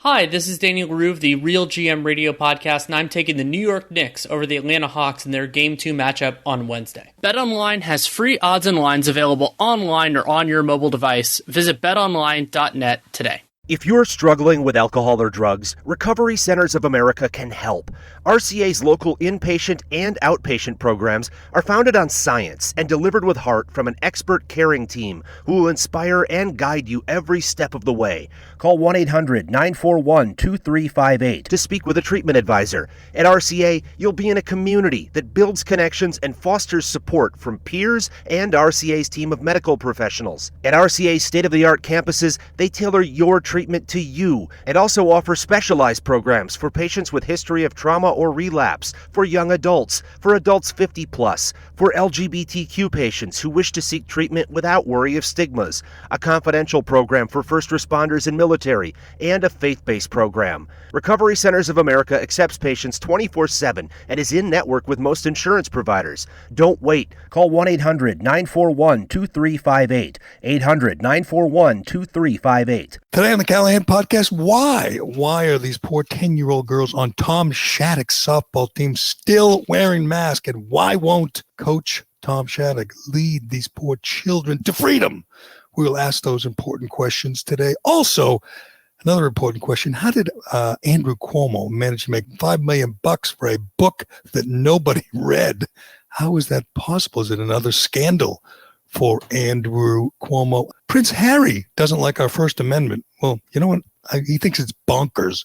Hi, this is Daniel Rue of the Real GM Radio Podcast, and I'm taking the New York Knicks over the Atlanta Hawks in their Game 2 matchup on Wednesday. BetOnline has free odds and lines available online or on your mobile device. Visit betonline.net today. If you're struggling with alcohol or drugs, Recovery Centers of America can help. RCA's local inpatient and outpatient programs are founded on science and delivered with heart from an expert caring team who will inspire and guide you every step of the way. Call 1-800-941-2358 to speak with a treatment advisor. At RCA, you'll be in a community that builds connections and fosters support from peers and RCA's team of medical professionals. At RCA's state-of-the-art campuses, they tailor your treatment to you and also offer specialized programs for patients with history of trauma or relapse, for young adults, for adults 50 plus, for LGBTQ patients who wish to seek treatment without worry of stigmas, a confidential program for first responders and military, and a faith-based program. Recovery Centers of America accepts patients 24/7 and is in network with most insurance providers. Don't wait. Call 1-800-941-2358. 800-941-2358. Today on the Callahan Podcast, why? Why are these poor 10-year-old girls on Tom Shattuck's softball team still wearing masks? And why won't Coach Tom Shattuck lead these poor children to freedom? We will ask those important questions today. Also, another important question, how did Andrew Cuomo manage to make $5 million for a book that nobody read? How is that possible? Is it another scandal for Andrew Cuomo? Prince Harry doesn't like our First Amendment. Well, you know what? He thinks it's bonkers.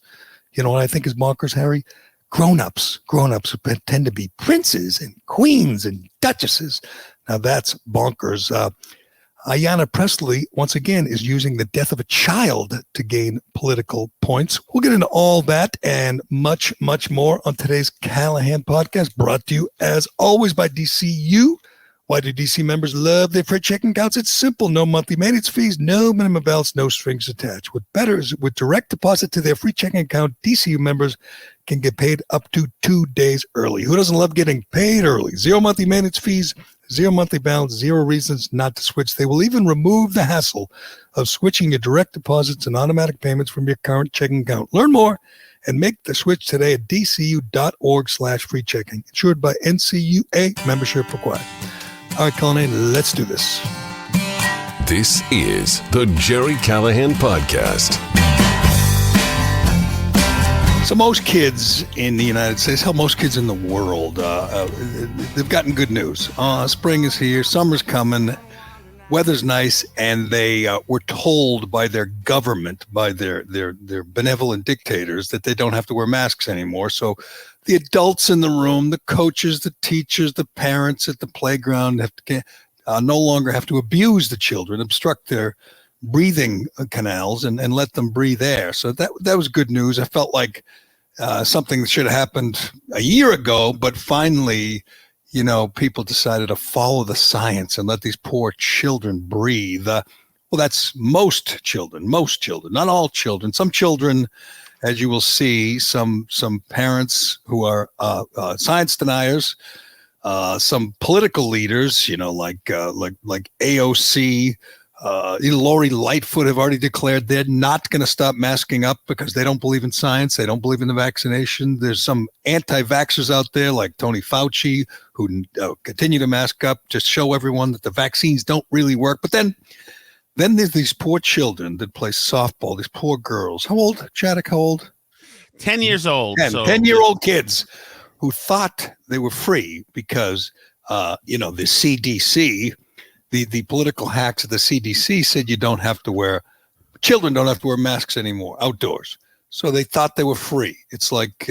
You know what I think is bonkers, Harry? Grown-ups who pretend to be princes and queens and duchesses. Now that's bonkers. Ayanna Pressley, once again, is using the death of a child to gain political points. We'll get into all that and much, much more on today's Callahan Podcast, brought to you, as always, by DCU. Why do DC members love their free checking accounts? It's simple. No monthly maintenance fees, no minimum balance, no strings attached. What better is with direct deposit to their free checking account, DCU members can get paid up to 2 days early. Who doesn't love getting paid early? Zero monthly maintenance fees, zero monthly balance, zero reasons not to switch. They will even remove the hassle of switching your direct deposits and automatic payments from your current checking account. Learn more and make the switch today at dcu.org/free checking. Insured by NCUA, membership required. All right, Callahan, let's do this. This is the Jerry Callahan Podcast. So most kids in the United States, hell, most kids in the world, they've gotten good news. Spring is here, summer's coming, weather's nice, and they were told by their government, by their benevolent dictators, that they don't have to wear masks anymore. So the adults in the room, the coaches, the teachers, the parents at the playground no longer have to abuse the children, obstruct their breathing canals and let them breathe air. So that was good news. I felt like something that should have happened a year ago, but finally, people decided to follow the science and let these poor children breathe. Well, that's most children, not all children. Some children, as you will see, some parents who are science deniers, some political leaders, like AOC, Lori Lightfoot have already declared they're not going to stop masking up because they don't believe in science. They don't believe in the vaccination. There's some anti-vaxxers out there like Tony Fauci who continue to mask up, just show everyone that the vaccines don't really work. But then there's these poor children that play softball, these poor girls. How old, Chaddock? How old? 10 years old. 10-year-old kids who thought they were free because, the CDC, the political hacks of the CDC said children don't have to wear masks anymore outdoors. So they thought they were free. It's like,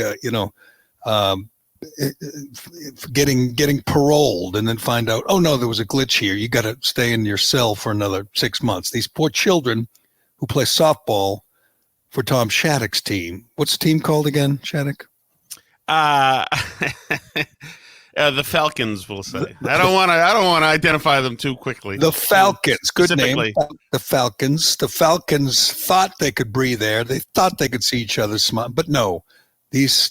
getting paroled and then find out, oh no, there was a glitch here. You got to stay in your cell for another 6 months. These poor children who play softball for Tom Shattuck's team. What's the team called again, Shattuck? The Falcons, we'll say. I don't want to identify them too quickly. The Falcons, good name. The Falcons. The Falcons thought they could breathe air. They thought they could see each other smile, but no. These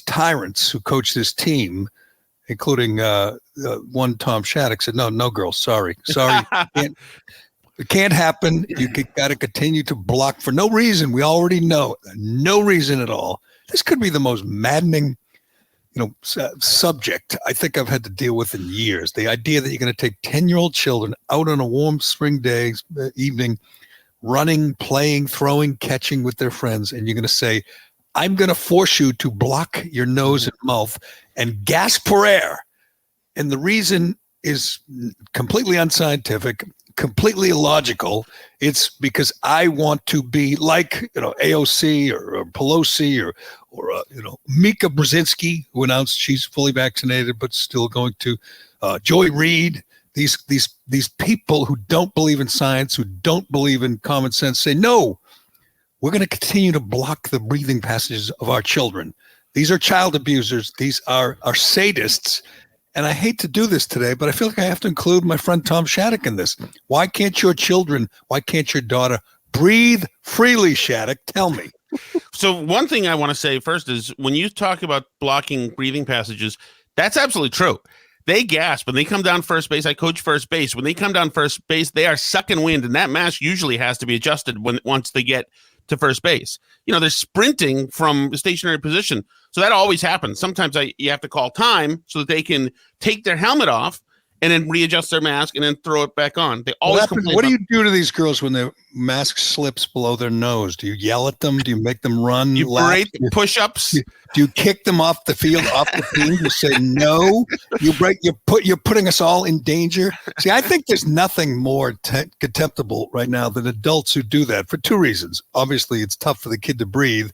tyrants who coach this team, including one Tom Shattuck, said, "No, girls, sorry, It can't happen. You got to continue to block for no reason. We already know no reason at all. This could be the most maddening, subject I think I've had to deal with in years. The idea that you're going to take 10-year-old children out on a warm spring day evening, running, playing, throwing, catching with their friends, and you're going to say, I'm going to force you to block your nose and mouth and gasp for air. And the reason is completely unscientific, completely illogical. It's because I want to be like, AOC or Pelosi or Mika Brzezinski, who announced she's fully vaccinated but still going to Joy Reid. These people who don't believe in science, who don't believe in common sense, say, no, we're going to continue to block the breathing passages of our children. These are child abusers. These are sadists. And I hate to do this today, but I feel like I have to include my friend Tom Shattuck in this. Why can't your daughter breathe freely, Shattuck? Tell me. So one thing I want to say first is when you talk about blocking breathing passages, that's absolutely true. They gasp when they come down first base. I coach first base. When they come down first base, they are sucking wind, and that mask usually has to be adjusted once they get to first base. They're sprinting from a stationary position. So that always happens. Sometimes you have to call time so that they can take their helmet off and then readjust their mask and then throw it back on. They always complain. What do you do to these girls when their mask slips below their nose? Do you yell at them? Do you make them run? You break push-ups. Do you kick them off the field, off the team? You say no. You're putting us all in danger. See, I think there's nothing more contemptible right now than adults who do that for two reasons. Obviously, it's tough for the kid to breathe,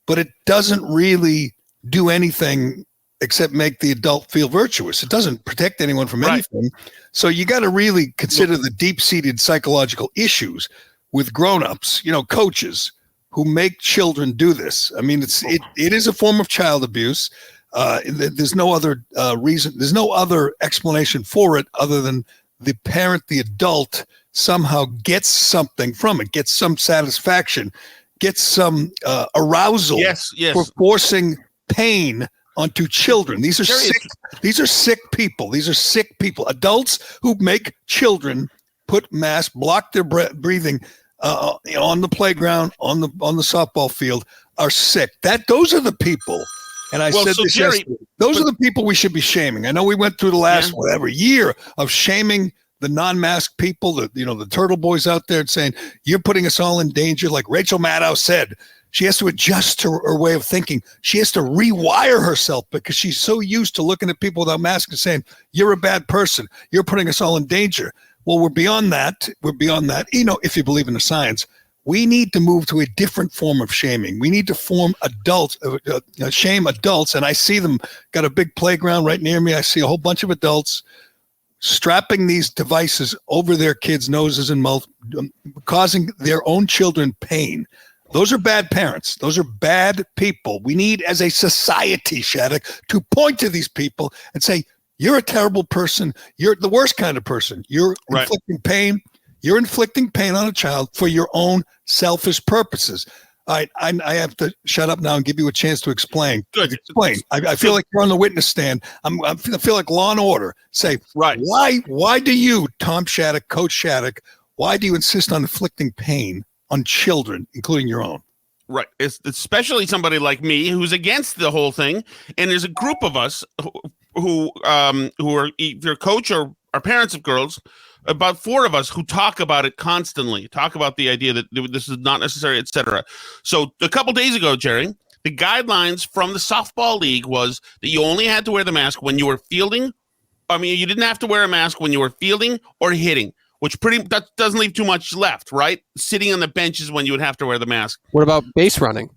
but it doesn't really do anything except make the adult feel virtuous. It doesn't protect anyone from anything. So you got to really consider the deep-seated psychological issues with grown-ups, coaches who make children do this. I mean, it is a form of child abuse. There's no other reason. There's no other explanation for it other than the parent, the adult, somehow gets something from it, gets some satisfaction, gets some arousal for forcing pain onto children. These are sick. These are sick people. These are sick people. Adults who make children put masks, block their breathing on the playground, on the softball field, are sick. Those are the people. And I said this yesterday. Those are the people we should be shaming. I know we went through the last year of shaming the non-masked people, the turtle boys out there saying, you're putting us all in danger. Like Rachel Maddow said, she has to adjust her way of thinking. She has to rewire herself because she's so used to looking at people without masks and saying, you're a bad person. You're putting us all in danger. Well, we're beyond that. If you believe in the science, we need to move to a different form of shaming. We need to shame adults. And I see them, got a big playground right near me. I see a whole bunch of adults strapping these devices over their kids' noses and mouth, causing their own children pain. Those are bad parents. Those are bad people. We need, as a society, Shattuck, to point to these people and say, you're a terrible person. You're the worst kind of person. You're inflicting pain. You're inflicting pain on a child for your own selfish purposes. All right, I have to shut up now and give you a chance to explain. Good. Explain. I feel like you're on the witness stand. I feel like Law and Order. Say, why do you, Tom Shattuck, Coach Shattuck, why do you insist on inflicting pain on children, including your own? Right. It's especially somebody like me who's against the whole thing. And there's a group of us who are either coach or are parents of girls, about 4 of us who talk about it constantly, talk about the idea that this is not necessary, etc. So a couple days ago, Jerry, the guidelines from the softball league was that you only had to wear the mask when you were fielding. I mean, you didn't have to wear a mask when you were fielding or hitting, which that doesn't leave too much left, right? Sitting on the bench is when you would have to wear the mask. What about base running?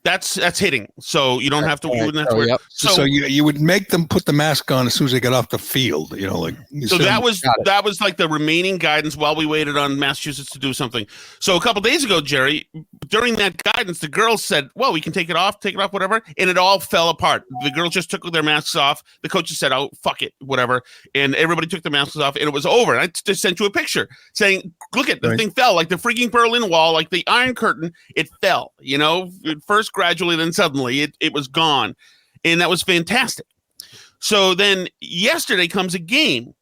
That's hitting, so you don't have to. Yep. So you would make them put the mask on as soon as they got off the field. That was like the remaining guidance while we waited on Massachusetts to do something. So a couple days ago, Jerry, during that guidance, the girls said, "Well, we can take it off, whatever," and it all fell apart. The girls just took their masks off. The coaches said, "Oh, fuck it, whatever," and everybody took their masks off, and it was over. And I just sent you a picture saying, "Look at the thing fell like the freaking Berlin Wall, like the Iron Curtain. It fell. First gradually, then suddenly it was gone." And that was fantastic. So then yesterday comes a game,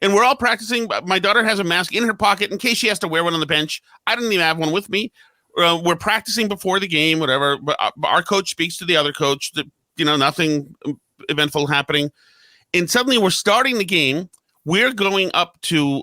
and we're all practicing. My daughter has a mask in her pocket in case she has to wear one on the bench. I didn't even have one with me. We're practicing before the game, whatever. But our coach speaks to the other coach. Nothing eventful happening. And suddenly we're starting the game. We're going up to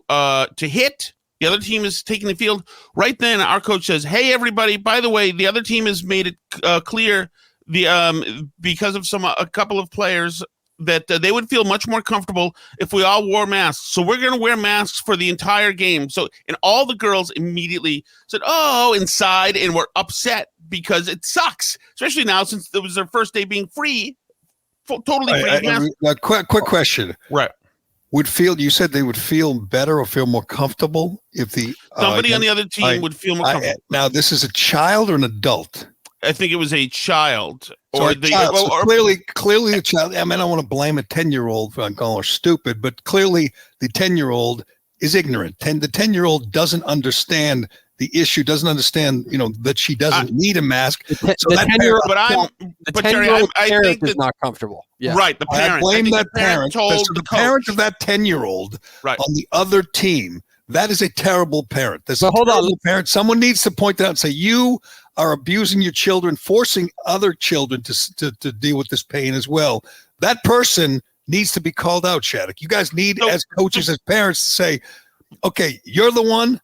hit. The other team is taking the field. Right then, our coach says, "Hey, everybody! By the way, the other team has made it clear because of a couple of players that they would feel much more comfortable if we all wore masks. So we're going to wear masks for the entire game." So, and all the girls immediately said, "Oh," inside, and we're upset because it sucks, especially now since it was their first day being free, totally free. Quick question. Right. You said they would feel better or feel more comfortable if somebody on the other team would feel more comfortable. Now, this is a child or an adult? I think it was a child. Clearly a child. I mean, I don't want to blame a 10-year-old for calling her stupid, but clearly the 10-year-old is ignorant. The 10-year-old doesn't understand the issue, doesn't understand, that she doesn't need a mask. The 10-year-old parent is not comfortable. Yeah. Right, the parent. I blame that parent. Told the parent of that 10-year-old on the other team, that is a terrible parent. Hold on, parent. Someone needs to point that out and say, you are abusing your children, forcing other children to deal with this pain as well. That person needs to be called out, Shattuck. You guys need, as coaches, as parents, to say, okay, you're the one,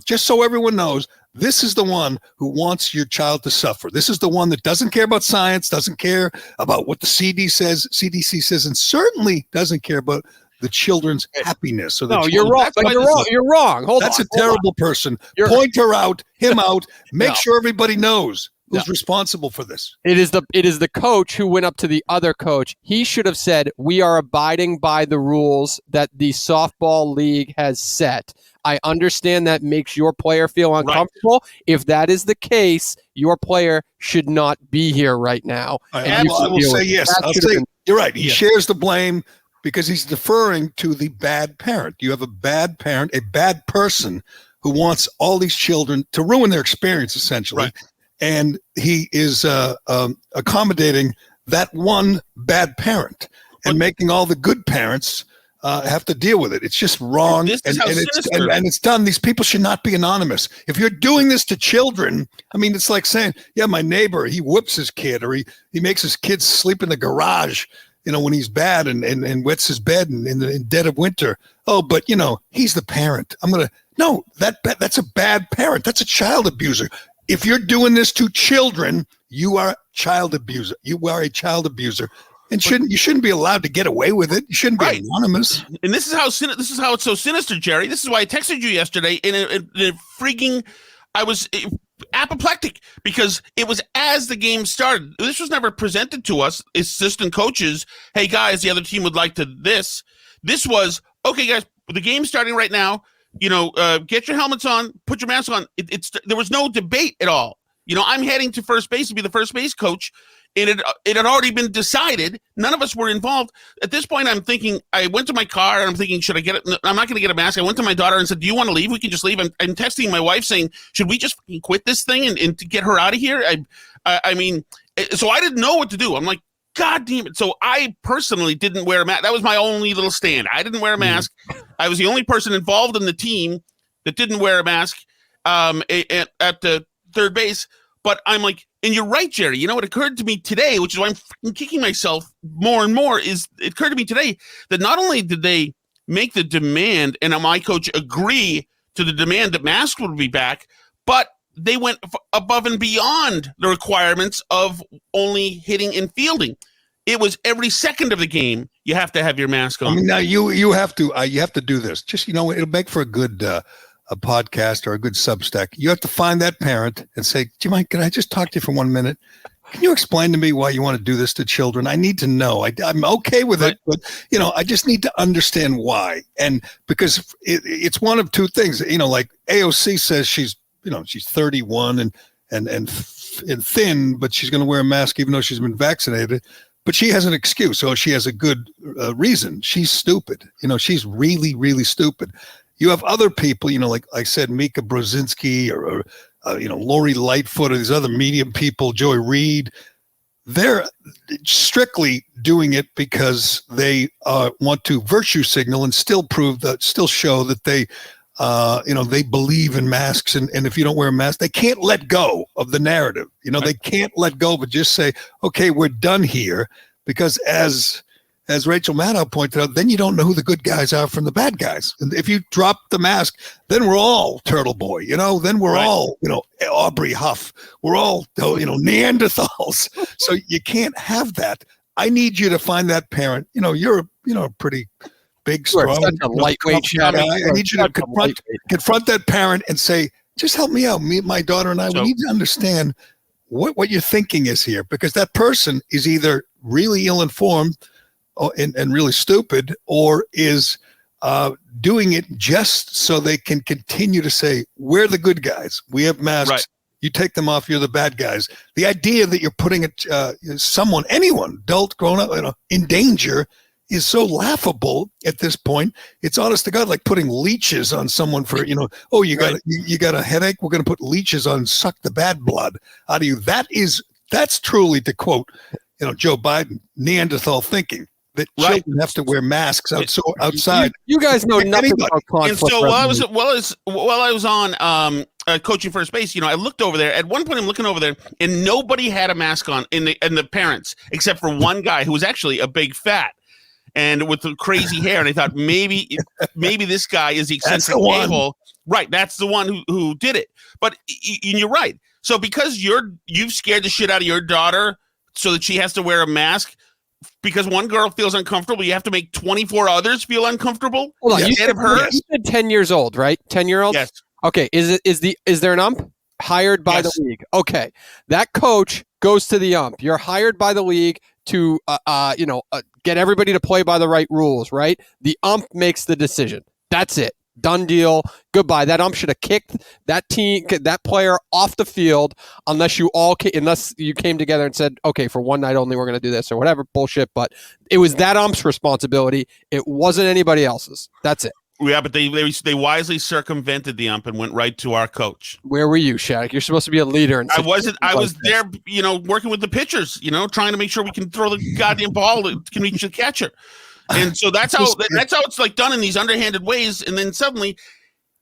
just so everyone knows, this is the one who wants your child to suffer. This is the one that doesn't care about science, doesn't care about what the CDC says, and certainly doesn't care about the children's happiness. You're wrong. You're wrong. That's a terrible person. Point her out, him out. Make sure everybody knows who's responsible for this. It is the coach who went up to the other coach. He should have said, "We are abiding by the rules that the softball league has set. I understand that makes your player feel uncomfortable. Right. If that is the case, your player should not be here right now." I will say yes. I'll say you're right. He shares the blame, because he's deferring to the bad parent. You have a bad parent, a bad person who wants all these children to ruin their experience, essentially. Right. And he is accommodating that one bad parent and making all the good parents have to deal with it. It's just wrong. And it's done. These people should not be anonymous. If you're doing this to children, I mean, it's like saying, yeah, my neighbor, he whoops his kid, or he makes his kids sleep in the garage, when he's bad and wets his bed in the dead of winter. Oh, but he's the parent. That's a bad parent. That's a child abuser. If you're doing this to children, you are a child abuser. You are a child abuser, and you shouldn't be allowed to get away with it. You shouldn't be anonymous. And this is how it's so sinister, Jerry. This is why I texted you yesterday I was apoplectic, because it was as the game started. This was never presented to us, assistant coaches. Hey guys, the other team would like to this. This was, okay guys, the game's starting right now. Get your helmets on, put your mask on. There was no debate at all. I'm heading to first base to be the first base coach, and it had already been decided. None of us were involved. At this point, I'm thinking, I went to my car and I'm thinking, should I get it? I'm not going to get a mask. I went to my daughter and said, do you want to leave? We can just leave. I'm texting my wife saying, should we just fucking quit this thing and to get her out of here? I mean, so I didn't know what to do. I'm like, God damn it. So I personally didn't wear a mask. That was my only little stand. I didn't wear a mask. I was the only person involved in the team that didn't wear a mask at the third base. But I'm like, and you're right, Jerry. It occurred to me today, which is why I'm fucking kicking myself more and more, it occurred to me today that not only did they make the demand and my coach agree to the demand that masks would be back, but they went above and beyond the requirements of only hitting and fielding. It was every second of the game you have to have your mask on. I mean, now you have to do this. Just it'll make for a good a podcast or a good Substack. You have to find that parent and say, "Do you mind? Can I just talk to you for 1 minute? Can you explain to me why you want to do this to children? I need to know. I'm okay with it, but I just need to understand why." And because it's one of two things. Like AOC says, she's 31 and thin, but she's going to wear a mask even though she's been vaccinated. But she has an excuse, so she has a good reason. She's stupid. She's really, really stupid. You have other people, like I said, Mika Brzezinski or Lori Lightfoot or these other medium people, Joy Reid. they're strictly doing it because they want to virtue signal and still show that they, they believe in masks. And if you don't wear a mask, they can't let go of the narrative. They can't let go, but just say, okay, we're done here. Because as Rachel Maddow pointed out, then you don't know who the good guys are from the bad guys. And if you drop the mask, then we're all Turtle Boy, then we're all, Aubrey Huff. We're all, Neanderthals. So you can't have that. I need you to find that parent. You're a pretty big, strong, such a lightweight guy. I need you to confront that parent and say, just help me out. My daughter and I, we need to understand what your thinking is here, because that person is either really ill-informed and really stupid, or is doing it just so they can continue to say, we're the good guys. We have masks. Right. You take them off, you're the bad guys. The idea that you're putting anyone, adult, grown up, in danger is so laughable at this point. It's honest to God, like putting leeches on someone for, you got a headache. We're going to put leeches on, suck the bad blood out of you. That's truly, to quote, Joe Biden, Neanderthal thinking. That children have to wear masks outside. You guys know nothing about conflict. And so while I was on coaching first base, I looked over there. At one point, I'm looking over there, and nobody had a mask on in the parents, except for one guy who was actually a big fat and with the crazy hair. And I thought maybe this guy is the eccentric a-hole. Right, that's the one who did it. But you're right. So because you've scared the shit out of your daughter so that she has to wear a mask. Because one girl feels uncomfortable, you have to make 24 others feel uncomfortable. Hold on, you said 10 years old, right? 10-year-old. Yes. Okay. Is there an ump hired by the league? Okay, that coach goes to the ump. You're hired by the league to get everybody to play by the right rules, right? The ump makes the decision. That's it. Done deal. Goodbye. That ump should have kicked that player off the field unless you came together and said, okay, for one night only, we're going to do this or whatever bullshit. But it was that ump's responsibility. It wasn't anybody else's. That's it. Yeah, but they wisely circumvented the ump and went right to our coach. Where were you, Shattuck? You're supposed to be a leader. I wasn't. I was there, working with the pitchers, trying to make sure we can throw the goddamn ball that can reach the catcher. And so that's how it's like done in these underhanded ways. And then suddenly,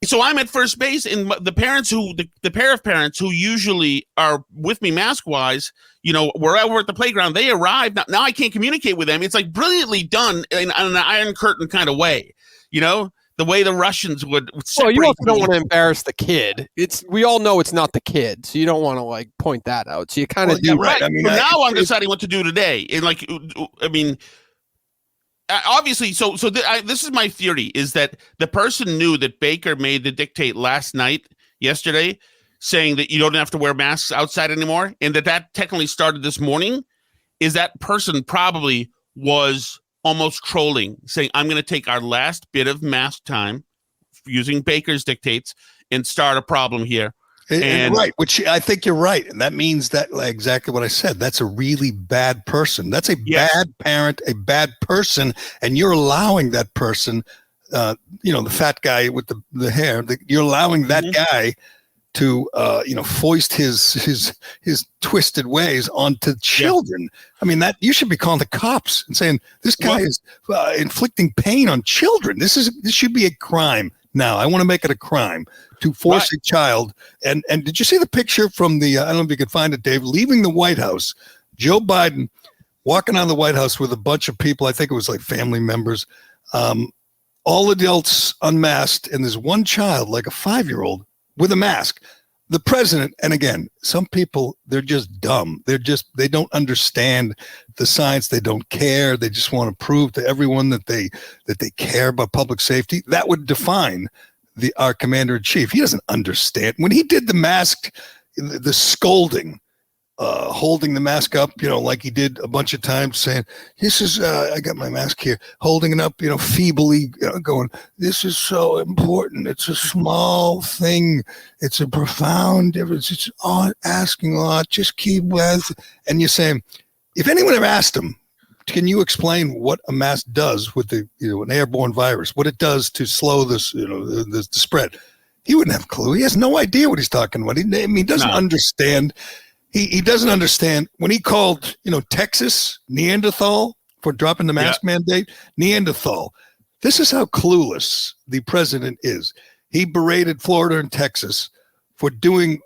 so I'm at first base, and the parents the pair of parents who usually are with me mask wise, we're at the playground. They arrive now. I can't communicate with them. It's like brilliantly done in an Iron Curtain kind of way, the way the Russians would separate. Well, you also don't want to embarrass the kid. We all know it's not the kid, so you don't want to point that out. So you kind of do right. I mean, now I'm deciding what to do today, and obviously, this is my theory, is that the person knew that Baker made the dictate yesterday, saying that you don't have to wear masks outside anymore, and that technically started this morning, is that person probably was almost trolling, saying, I'm going to take our last bit of mask time using Baker's dictates and start a problem here. And right, which I think you're right. And that means that exactly what I said. That's a really bad person. That's a bad parent, a bad person. And you're allowing that person, the fat guy with the hair, you're allowing that guy to, foist his twisted ways onto children. Yeah. I mean, that you should be calling the cops and saying, this guy is inflicting pain on children. This should be a crime. Now, I want to make it a crime to force a child. And did you see the picture from I don't know if you could find it, Dave, leaving the White House? Joe Biden walking out of the White House with a bunch of people. I think it was like family members, all adults unmasked. And there's one child, like a 5-year-old, with a mask. The president, and again, some people, they're just dumb. They don't understand the science. They don't care. They just want to prove to everyone that they care about public safety. That would define our commander in chief. He doesn't understand. When he did the mask, the scolding, holding the mask up, like he did a bunch of times, saying, this is, I got my mask here, holding it up, feebly, going, this is so important. It's a small thing. It's a profound difference. It's asking a lot. Just keep with. And you're saying, if anyone ever asked him, can you explain what a mask does with an airborne virus, what it does to slow this, the spread? He wouldn't have a clue. He has no idea what he's talking about. He doesn't understand. He doesn't understand when he called, Texas Neanderthal for dropping the mask mandate. Neanderthal. This is how clueless the president is. He berated Florida and Texas for doing,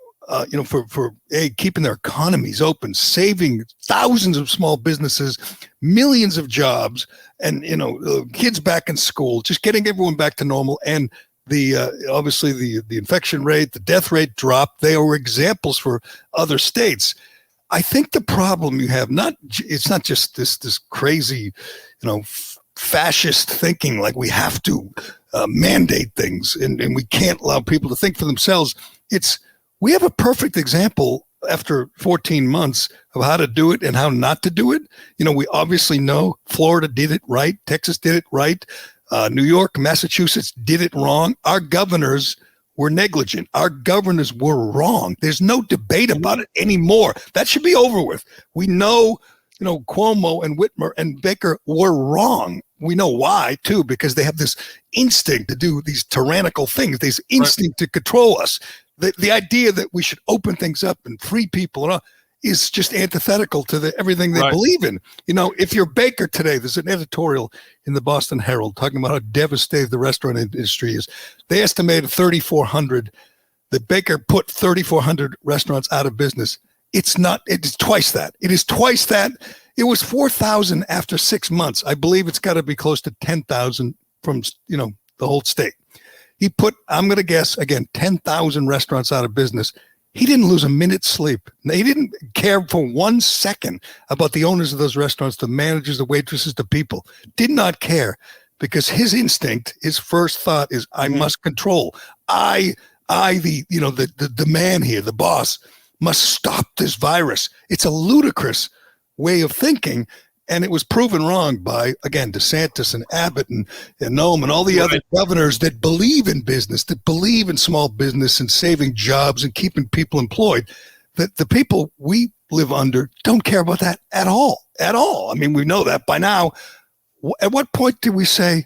for keeping their economies open, saving thousands of small businesses, millions of jobs, and kids back in school, just getting everyone back to normal. And obviously the infection rate, the death rate dropped. They were examples for other states. I think the problem you have, it's not just this crazy, fascist thinking like we have to mandate things and we can't allow people to think for themselves. We have a perfect example after 14 months of how to do it and how not to do it. We obviously know Florida did it right. Texas did it right. New York, Massachusetts did it wrong. Our governors were negligent. Our governors were wrong. There's no debate about it anymore. That should be over with. We know, Cuomo and Whitmer and Baker were wrong. We know why, too, because they have this instinct to do these tyrannical things, this instinct to control us. The idea that we should open things up and free people and all, is just antithetical to everything they believe in. If you're Baker today, there's an editorial in the Boston Herald talking about how devastated the restaurant industry is. They estimated 3,400. The Baker put 3,400 restaurants out of business. It's twice that. It is twice that. It was 4,000 after 6 months. I believe it's got to be close to 10,000 from, the whole state. He put, I'm going to guess, again, 10,000 restaurants out of business. He didn't lose a minute's sleep. He didn't care for 1 second about the owners of those restaurants, the managers, the waitresses, the people. Did not care because his instinct, his first thought is, I must control. The man here, the boss, must stop this virus. It's a ludicrous way of thinking. And it was proven wrong by, again, DeSantis and Abbott and Nome and all the other governors that believe in business, that believe in small business and saving jobs and keeping people employed. That the people we live under don't care about that at all. At all. I mean, we know that by now. At what point did we say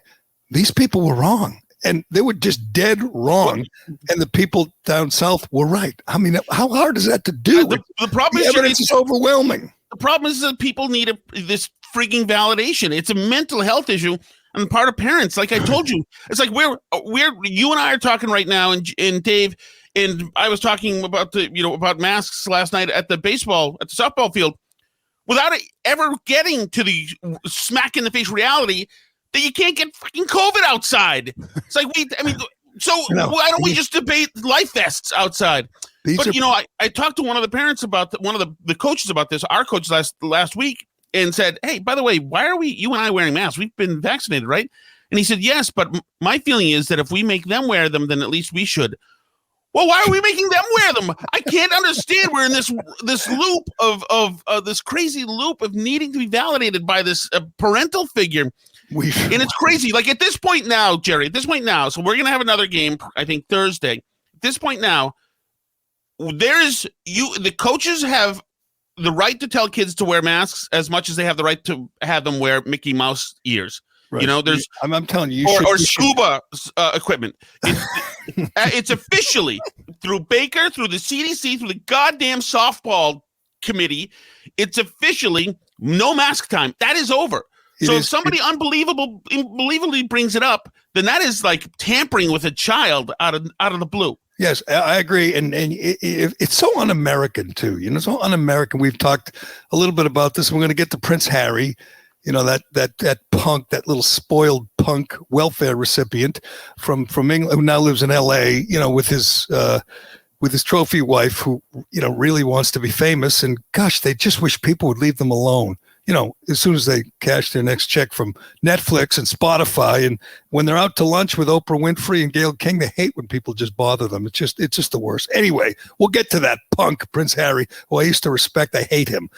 these people were wrong? And they were just dead wrong, and the people down south were right. I mean, how hard is that to do? The problem is evidence is overwhelming. The problem is that people need this freaking validation. It's a mental health issue on the part of parents. Like I told you, it's like you and I are talking right now, and Dave, and I was talking about about masks last night at the softball field, without ever getting to the smack in the face reality that you can't get fucking COVID outside. It's like why don't we just debate life vests outside? I talked to one of the parents about one of the coaches about this, our coach last week, and said, hey, by the way, why are you and I wearing masks? We've been vaccinated, right? And he said, yes, but my feeling is that if we make them wear them, then at least we should. Well, why are we making them wear them? I can't understand. We're in this loop of this crazy loop of needing to be validated by this parental figure. And it's crazy. Like at this point now, Jerry, so we're going to have another game, I think Thursday. At this point now, the coaches have the right to tell kids to wear masks as much as they have the right to have them wear Mickey Mouse ears. Right. There's I'm telling you, or scuba equipment. It's officially through Baker, through the CDC, through the goddamn softball committee. It's officially no mask time. That is over. If somebody unbelievably brings it up, then that is like tampering with a child out of the blue. Yes, I agree, and it's so un-American too. So un-American. We've talked a little bit about this. We're going to get to Prince Harry. That punk, that little spoiled punk welfare recipient from England who now lives in L.A. With his trophy wife who really wants to be famous. And gosh, they just wish people would leave them alone. As soon as they cash their next check from Netflix and Spotify, and when they're out to lunch with Oprah Winfrey and Gayle King, they hate when people just bother them. It's just the worst. Anyway, we'll get to that punk Prince Harry, who I used to respect. I hate him.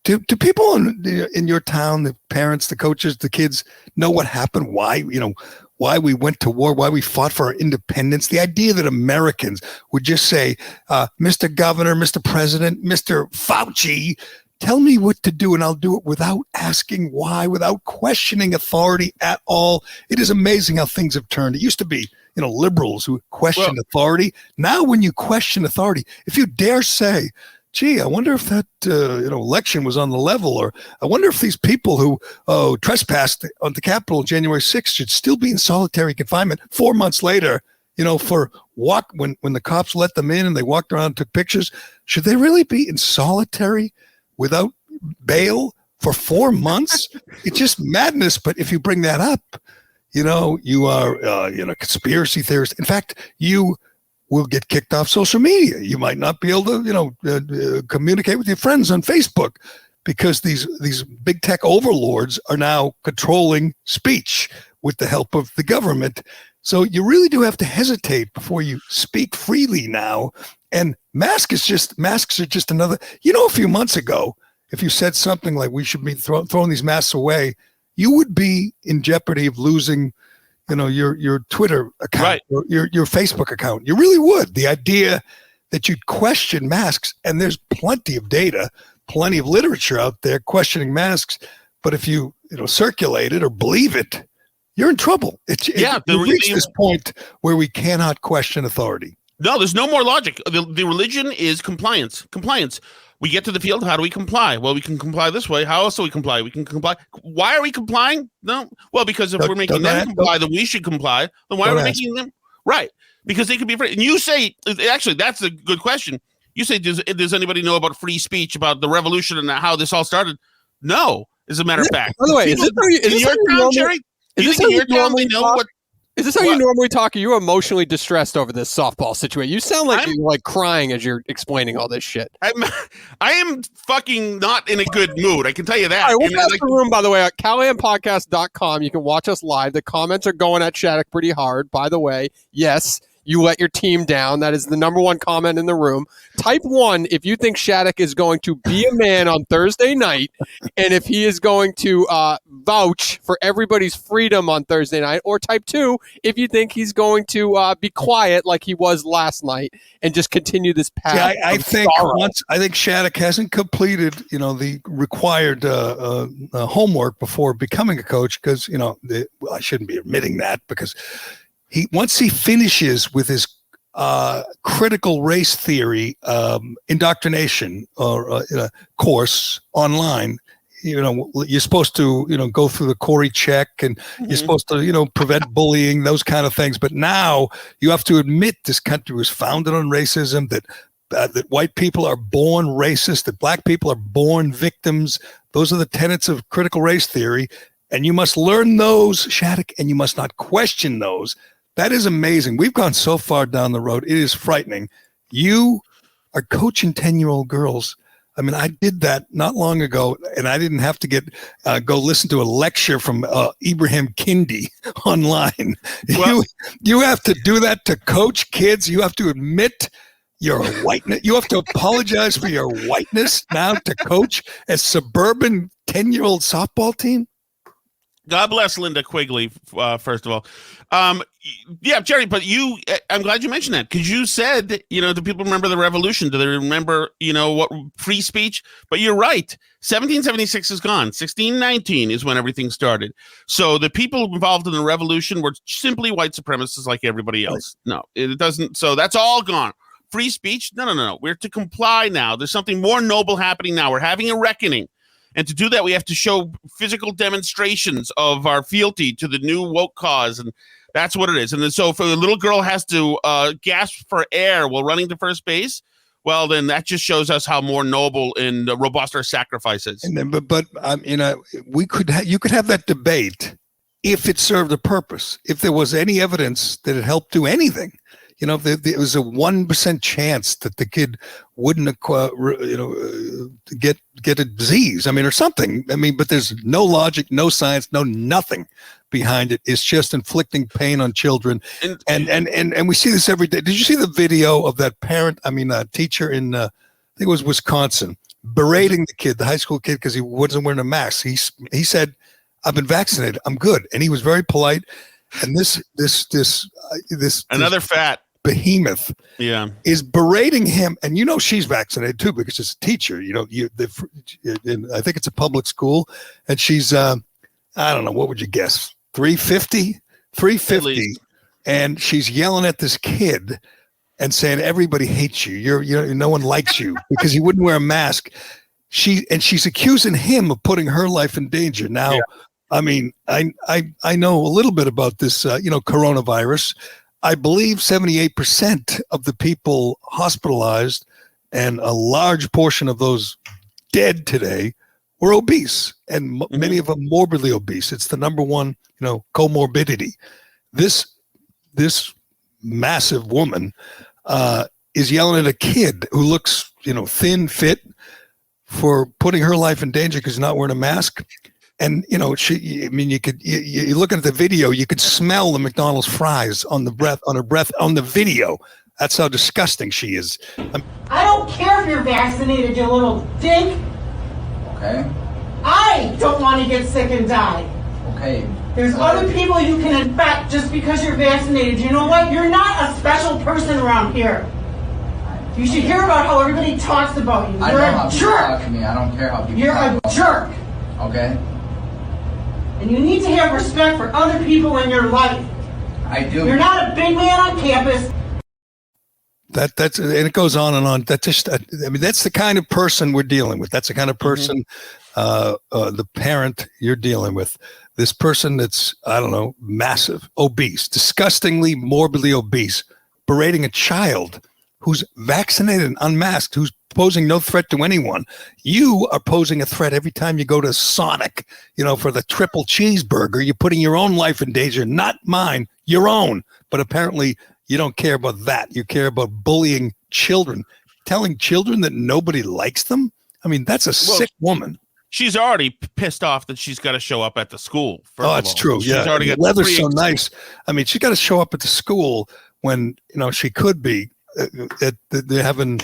Do people in your town, the parents, the coaches, the kids, know what happened? Why we went to war? Why we fought for our independence? The idea that Americans would just say, "Mr. Governor, Mr. President, Mr. Fauci, tell me what to do and I'll do it," without asking why, without questioning authority at all. It is amazing how things have turned. It used to be, liberals who questioned authority. Now when you question authority, if you dare say gee, I wonder if that election was on the level, or I wonder if these people who trespassed on the Capitol January 6th should still be in solitary confinement 4 months later, for when the cops let them in and they walked around and took pictures. Should they really be in solitary without bail for 4 months? It's just madness. But if you bring that up, you are conspiracy theorist. In fact, you will get kicked off social media. You might not be able to, communicate with your friends on Facebook because these big tech overlords are now controlling speech with the help of the government. So you really do have to hesitate before you speak freely now. And masks are just another, a few months ago, if you said something like we should be throwing these masks away, you would be in jeopardy of losing your Twitter account, right, or your Facebook account. You really would. The idea that you'd question masks, and there's plenty of data, plenty of literature out there questioning masks, but if you circulate it or believe it, you're in trouble. We've reached this point where we cannot question authority. No, there's no more logic. The religion is compliance. We get to the field. How do we comply? Well, we can comply this way. How else do we comply? We can comply. Why are we complying? No. Well, because if we're making them comply, then we should comply. Then why are we making them? Right. Because they could be afraid. And you say, actually, that's a good question. You say, does anybody know about free speech, about the revolution and how this all started? No, as a matter of fact. By the way, is this your town, Jerry? Is this how you normally talk? Are you emotionally distressed over this softball situation? You sound like you're like crying as you're explaining all this shit. I am fucking not in a good mood. I can tell you that. All right, we'll pass the room, by the way, at CallahanPodcast.com. You can watch us live. The comments are going at Shattuck pretty hard, by the way. Yes, you let your team down. That is the number one comment in the room. Type 1 if you think Shattuck is going to be a man on Thursday night, and if he is going to vouch for everybody's freedom on Thursday night, or type 2 if you think he's going to be quiet like he was last night and just continue this path. Yeah, I think Shattuck hasn't completed the required homework before becoming a coach, because I shouldn't be admitting that, because once he finishes with his critical race theory indoctrination or course online, you're supposed to go through the Corey check, and you're supposed to prevent bullying, those kind of things. But now you have to admit this country was founded on racism, that white people are born racist, that black people are born victims. Those are the tenets of critical race theory, and you must learn those, Shattuck, and you must not question those. That is amazing. We've gone so far down the road. It is frightening. You are coaching 10-year-old girls. I mean, I did that not long ago, and I didn't have to go listen to a lecture from Ibrahim Kendi online. Well, you have to do that to coach kids. You have to admit your whiteness. You have to apologize for your whiteness now to coach a suburban 10-year-old softball team. God bless Linda Quigley, first of all. Yeah, Jerry, but I'm glad you mentioned that, because you said, do people remember the revolution? Do they remember, what free speech? But you're right. 1776 is gone. 1619 is when everything started. So the people involved in the revolution were simply white supremacists like everybody else. No, it doesn't. So that's all gone. Free speech? No. We're to comply now. There's something more noble happening now. We're having a reckoning. And to do that, we have to show physical demonstrations of our fealty to the new woke cause. And that's what it is. And then, so if a little girl has to gasp for air while running to first base, well, then that just shows us how more noble and robust our sacrifice is. And then, but you could have that debate if it served a purpose. If there was any evidence that it helped do anything. If there was a 1% chance that the kid wouldn't, get a disease, or something. But there's no logic, no science, no nothing behind it. It's just inflicting pain on children, and we see this every day. Did you see the video of that teacher in I think it was Wisconsin, berating the kid, the high school kid, because he wasn't wearing a mask? He said, "I've been vaccinated, I'm good," and he was very polite. And this another fat behemoth is berating him, and she's vaccinated too, because she's a teacher. I think it's a public school, and she's I don't know, what would you guess, 350, and she's yelling at this kid, and saying everybody hates you. You're no one likes you because you wouldn't wear a mask. She's accusing him of putting her life in danger. Now, yeah. I mean, I know a little bit about this, coronavirus. I believe 78% of the people hospitalized and a large portion of those dead today were obese, and many of them morbidly obese. It's the number one, comorbidity. This massive woman is yelling at a kid who looks, thin, fit, for putting her life in danger because she's not wearing a mask. And, you look at the video, you could smell the McDonald's fries on her breath on the video. That's how disgusting she is. I don't care if you're vaccinated, you little dick. Okay. I don't want to get sick and die. Okay. There's other people you can infect just because you're vaccinated. You know what? You're not a special person around here. You should hear about how everybody talks about you. You're a jerk. Talk to me. I don't care how people You're a jerk. Okay. And you need to have respect for other people in your life. I do. You're not a big man on campus. That's and it goes on and on. That's just, that's the kind of person we're dealing with. That's the kind of person, the parent you're dealing with. This person that's, massive, obese, disgustingly, morbidly obese, berating a child who's vaccinated and unmasked, who's posing no threat to anyone. You are posing a threat every time you go to Sonic, for the triple cheeseburger. You're putting your own life in danger, not mine, your own. But apparently you don't care about that. You care about bullying children, telling children that nobody likes them. That's a sick woman. She's already pissed off that she's got to show up at the school. It's true. She's already got the weather's so nice. She's got to show up at the school when, she could be. They're having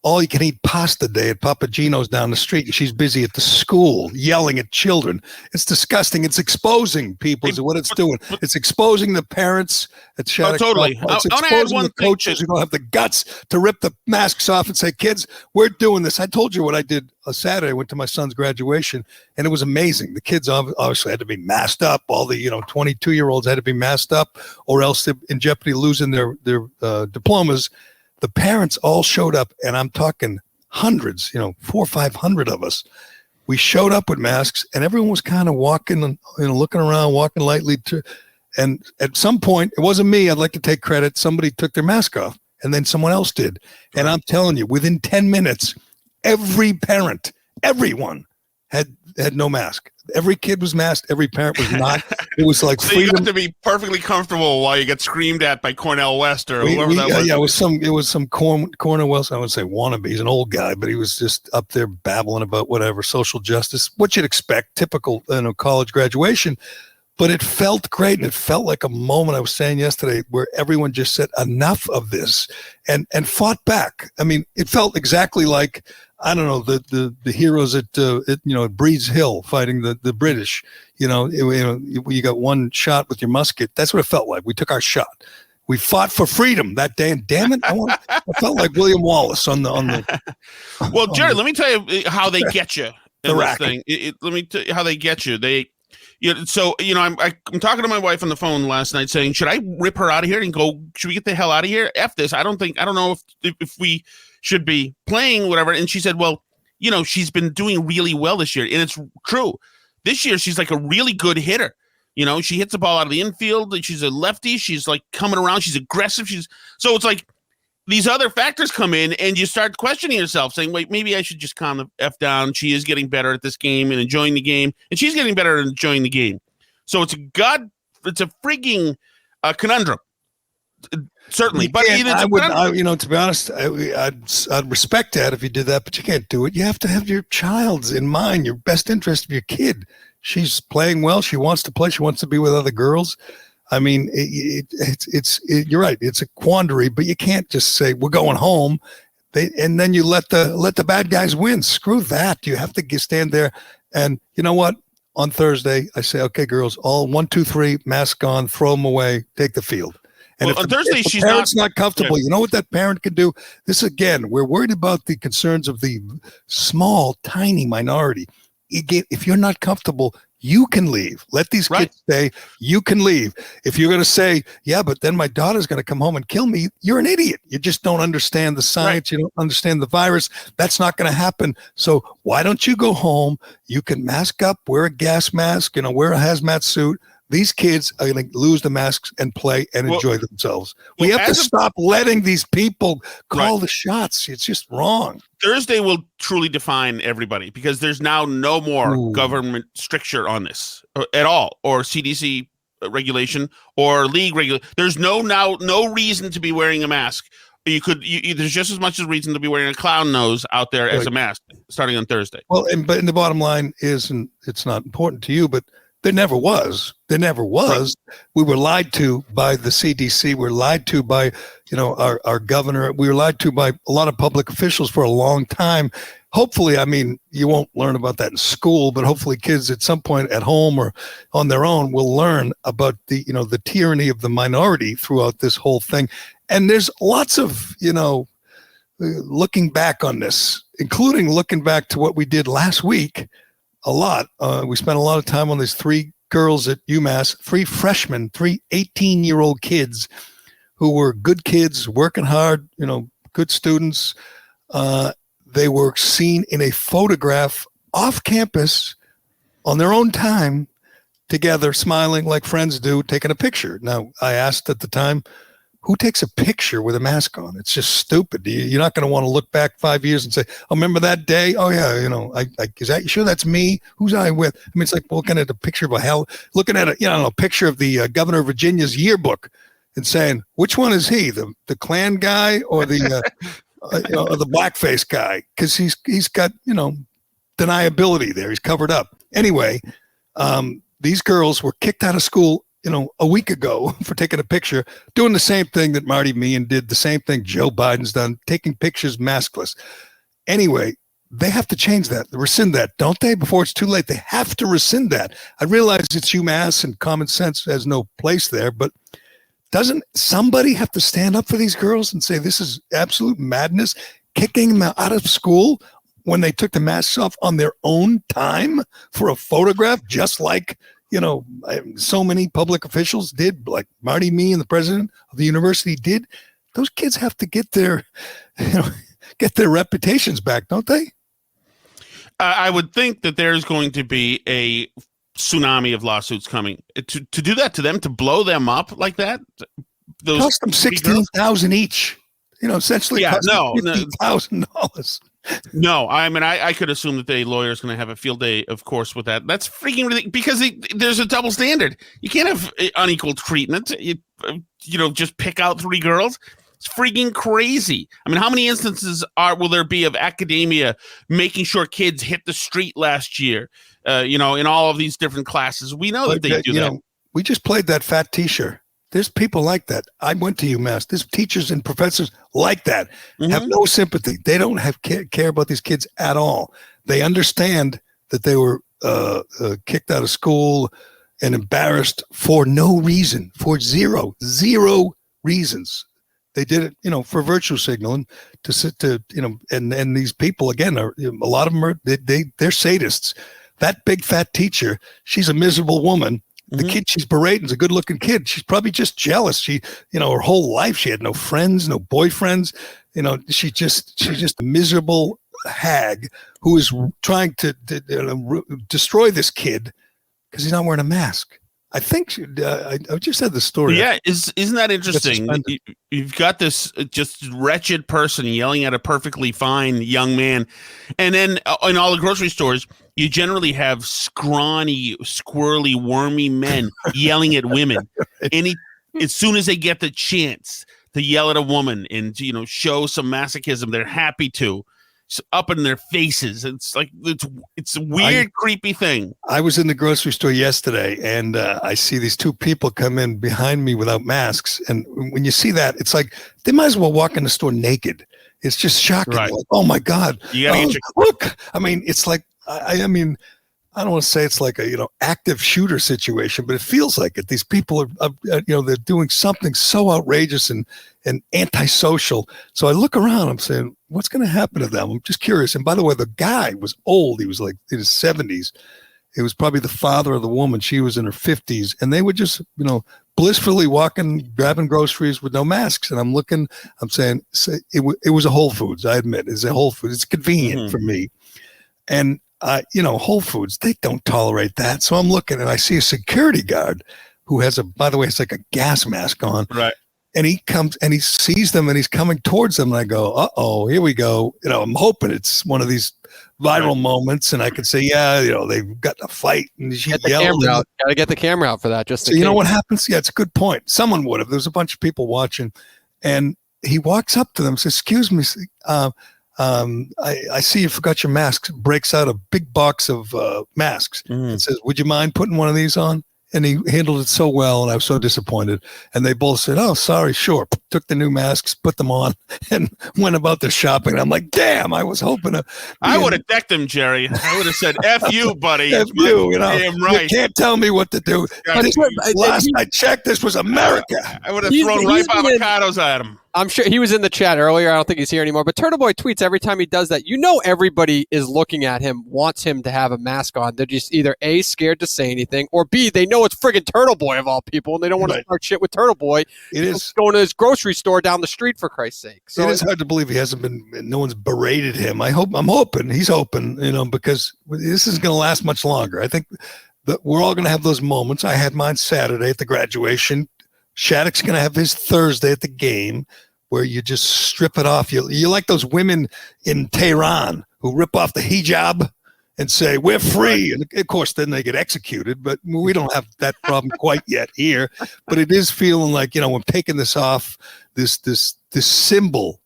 all you can eat pasta day at Papa Gino's down the street, and she's busy at the school yelling at children. It's disgusting. It's exposing people is what it's doing. It's exposing the parents at Shattuck. Totally. It's exposing the coaches who don't have the guts to rip the masks off and say, kids, we're doing this. I told you what I did on Saturday. I went to my son's graduation, and it was amazing. The kids obviously had to be masked up. All the 22-year-olds had to be masked up, or else they're in jeopardy of losing their diplomas. The parents all showed up, and I'm talking hundreds, 400 or 500 of us. We showed up with masks, and everyone was kind of walking and looking around, walking lightly. And at some point, it wasn't me. I'd like to take credit. Somebody took their mask off, and then someone else did. And I'm telling you, within 10 minutes, everyone had no mask. Every kid was masked. Every parent was not. It was like so freedom. You have to be perfectly comfortable while you get screamed at by Cornell West or whoever that was. Yeah, it was some Cornell West. I would say wannabe. He's an old guy, but he was just up there babbling about whatever social justice, what you'd expect, typical college graduation. But it felt great, and it felt like a moment, I was saying yesterday, where everyone just said enough of this and fought back. It felt exactly like, I don't know, the heroes at Breeds Hill fighting the British. You got one shot with your musket. That's what it felt like. We took our shot. We fought for freedom that day, and damn it, I felt like William Wallace on the. Well, Jerry, let me tell you how they get you in the this thing. Let me tell you how they get you. I'm talking to my wife on the phone last night saying, should I rip her out of here and go, should we get the hell out of here? F this. I don't know if we should be playing whatever. And she said, well, she's been doing really well this year. And it's true. This year, she's like a really good hitter. She hits the ball out of the infield. She's a lefty. She's like coming around. She's aggressive. So it's like these other factors come in and you start questioning yourself saying, wait, maybe I should just calm the F down. She is getting better at this game and enjoying the game. And she's getting better at enjoying the game. So it's a frigging conundrum. Certainly. But to be honest, I'd respect that if you did that, but you can't do it. You have to have your child's in mind, your best interest of your kid. She's playing well. She wants to play. She wants to be with other girls. You're right. It's a quandary, but you can't just say we're going home, and then you let the bad guys win. Screw that. You have to stand there. And you know what? On Thursday, I say, okay, girls, all 1, 2, 3, mask on, throw them away, take the field. And on Thursday, if the she's parent's not comfortable. Yeah. You know what that parent can do? This again, we're worried about the concerns of the small, tiny minority. If you're not comfortable, You can leave. Let these kids stay. You can leave. If you're going to say, yeah, but then my daughter's going to come home and kill me, you're an idiot. You just don't understand the science. You don't understand the virus. That's not going to happen. So why don't you go home? You can mask up, wear a gas mask, wear a hazmat suit. These kids are going to lose the masks and play and enjoy themselves. We have to stop letting these people call the shots. It's just wrong. Thursday will truly define everybody because there's now no more government stricture on this at all, or CDC regulation or league regulation. There's no reason to be wearing a mask. There's just as much as reason to be wearing a clown nose out there as a mask starting on Thursday. Well, but the bottom line is, and it's not important to you, but there never was. There never was. We were lied to by the CDC. We were lied to by, our governor. We were lied to by a lot of public officials for a long time. Hopefully, you won't learn about that in school, but hopefully kids at some point at home or on their own will learn about the tyranny of the minority throughout this whole thing. And there's lots of, looking back on this, including looking back to what we did last week. A lot. We spent a lot of time on these 3 girls at UMass, 3 freshmen, 3 18-year-old kids who were good kids, working hard, good students. They were seen in a photograph off campus on their own time together, smiling like friends do, taking a picture. Now, I asked at the time, who takes a picture with a mask on? It's just stupid. You're not going to want to look back 5 years and say, oh, remember that day? Oh, yeah, is that, you sure that's me? Who's I with? It's like looking at a picture of looking at a picture of the governor of Virginia's yearbook and saying, which one is he, the Klan guy or the or the blackface guy? Because he's got, deniability there. He's covered up. Anyway, these girls were kicked out of school a week ago for taking a picture, doing the same thing that Marty Meehan did, the same thing Joe Biden's done, taking pictures maskless. Anyway, they have to change that, rescind that, don't they? Before it's too late, they have to rescind that. I realize it's UMass and common sense has no place there, but doesn't somebody have to stand up for these girls and say this is absolute madness, kicking them out of school when they took the masks off on their own time for a photograph, just like so many public officials did, like Marty Meehan, the president of the university, did. Those kids have to get their reputations back, don't they? I would think that there's going to be a tsunami of lawsuits coming to do that to them, to blow them up like that. Those cost them $16,000 each. Essentially, $50,000. No, I could assume that the lawyer's going to have a field day, of course, with that. That's freaking ridiculous because there's a double standard. You can't have unequal treatment. Just pick out 3 girls. It's freaking crazy. How many instances will there be of academia making sure kids hit the street last year? In all of these different classes, we know that they do that. We just played that fat teacher. There's people like that. I went to UMass. There's teachers and professors like that. Have no sympathy. They don't have care about these kids at all. They understand that they were kicked out of school and embarrassed for no reason, for zero reasons. They did it, for virtue signaling to sit to, and these people again are a lot of them are they're sadists. That big fat teacher, she's a miserable woman. The kid she's berating is a good-looking kid. She's probably just jealous. She, her whole life she had no friends, no boyfriends. She's just a miserable hag who is trying to destroy this kid because he's not wearing a mask. I think I just had the story. Yeah, isn't that interesting? You've got this just wretched person yelling at a perfectly fine young man, and then in all the grocery stores, you generally have scrawny, squirrely, wormy men yelling at women. As soon as they get the chance to yell at a woman and show some masochism, they're happy to. Up in their faces. It's like it's a weird, creepy thing. I was in the grocery store yesterday, and I see these 2 people come in behind me without masks. And when you see that, it's like they might as well walk in the store naked. It's just shocking. Right. Like, oh my God! Look. It's like I don't want to say it's like a active shooter situation, but it feels like it. These people are they're doing something so outrageous and antisocial. So I look around. I'm saying, what's going to happen to them? I'm just curious. And by the way, the guy was old. He was like in his 70s. It was probably the father of the woman. She was in her 50s, and they were just, blissfully walking, grabbing groceries with no masks. And I'm saying it was a Whole Foods. I admit it's a Whole Foods. It's convenient for me. And, Whole Foods, they don't tolerate that. So I'm looking and I see a security guard who has by the way, it's like a gas mask on. Right. And he comes and he sees them and he's coming towards them. And I go, uh-oh, here we go. I'm hoping it's one of these viral moments. And I can say, yeah, they've got a fight. And she yelled. Got to get the camera out for that. Just so you know what happens? Yeah, it's a good point. Someone would have. There's a bunch of people watching. And he walks up to them and says, excuse me, I see you forgot your masks. Breaks out a big box of masks and says, would you mind putting one of these on? And he handled it so well, and I was so disappointed. And they both said, oh, sorry, sure. Took the new masks, put them on, and went about their shopping. And I'm like, damn, I was hoping to. I would have decked him, Jerry. I would have said, F you, buddy. F you, damn right. You can't tell me what to do. But last I checked, this was America. I would have thrown ripe avocados at him. I'm sure he was in the chat earlier. I don't think he's here anymore. But Turtle Boy tweets every time he does that. Everybody is looking at him, wants him to have a mask on. They're just either A, scared to say anything, or B, they know it's friggin' Turtle Boy of all people, and they don't want to start shit with Turtle Boy. It is going to his grocery store down the street, for Christ's sake. So it is hard to believe he hasn't been. No one's berated him. I'm hoping he's hoping. Because this isn't going to last much longer. I think that we're all going to have those moments. I had mine Saturday at the graduation. Shattuck's going to have his Thursday at the game, where you just strip it off. You're like those women in Tehran who rip off the hijab and say, we're free. And of course, then they get executed, but we don't have that problem quite yet here. But it is feeling like, I'm taking this off, this symbol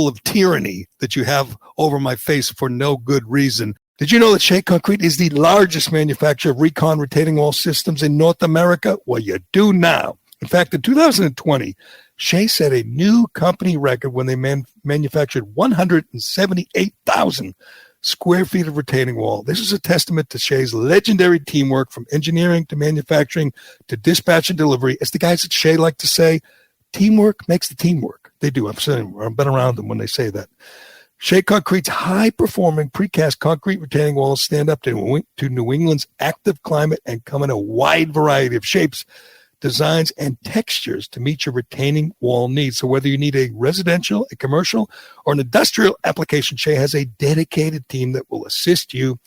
of tyranny that you have over my face for no good reason. Did you know that Shea Concrete is the largest manufacturer of recon retaining wall systems in North America? Well, you do now. In fact, in 2020, Shea set a new company record when they manufactured 178,000 square feet of retaining wall. This is a testament to Shea's legendary teamwork, from engineering to manufacturing to dispatch and delivery. As the guys at Shea like to say, teamwork makes the team work. They do. I've been around them when they say that. Shea Concrete's high-performing precast concrete retaining walls stand up to New England's active climate and come in a wide variety of shapes, designs, and textures to meet your retaining wall needs. So whether you need a residential, a commercial, or an industrial application, Shea has a dedicated team that will assist you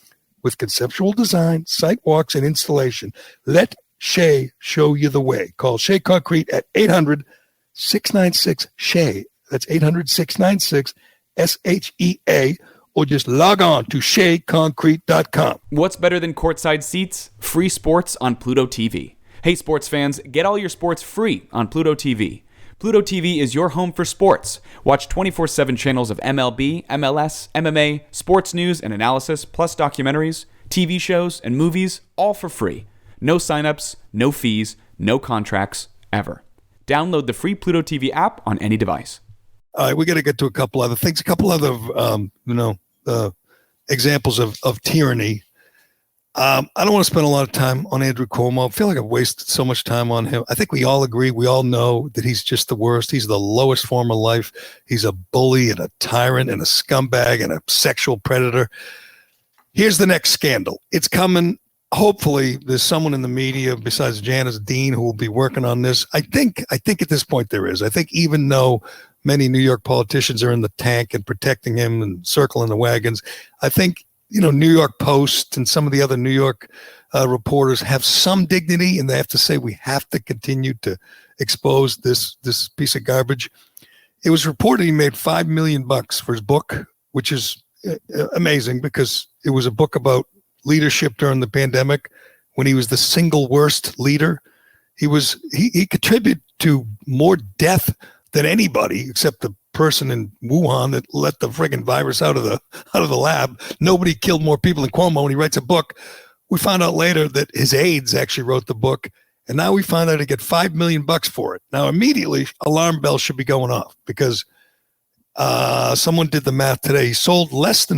with conceptual design, site walks, and installation. Let Shea show you the way. Call Shea Concrete at 800-696-SHEA. That's 800-696-SHEA. Or just log on to SheaConcrete.com. What's better than courtside seats? Free sports on Pluto TV. Hey sports fans, get all your sports free on Pluto TV. Pluto TV is your home for sports. Watch 24/7 channels of MLB, MLS, MMA, sports news and analysis, plus documentaries, TV shows, and movies, all for free. No signups, no fees, no contracts, ever. Download the free Pluto TV app on any device. All right, we got to get to a couple other things, a couple other, examples of tyranny. I don't want to spend a lot of time on Andrew Cuomo. I feel like I've wasted so much time on him. I think we all agree, we all know that he's just the worst. He's the lowest form of life. He's a bully and a tyrant and a scumbag and a sexual predator. Here's the next scandal. It's coming. Hopefully there's someone in the media besides Janice Dean who will be working on this. I think at this point there is. I think even though many New York politicians are in the tank and protecting him and circling the wagons, I think New York Post and some of the other New York reporters have some dignity, and they have to say we have to continue to expose this piece of garbage. It was reported he made $5 million for his book, which is amazing because it was a book about leadership during the pandemic when he was the single worst leader. He contributed to more death than anybody except the person in Wuhan that let the friggin' virus out of the lab. Nobody killed more people than Cuomo, and he writes a book. We found out later that his aides actually wrote the book, and now we find out he get $5 million for it. Now immediately alarm bells should be going off because someone did the math today. He sold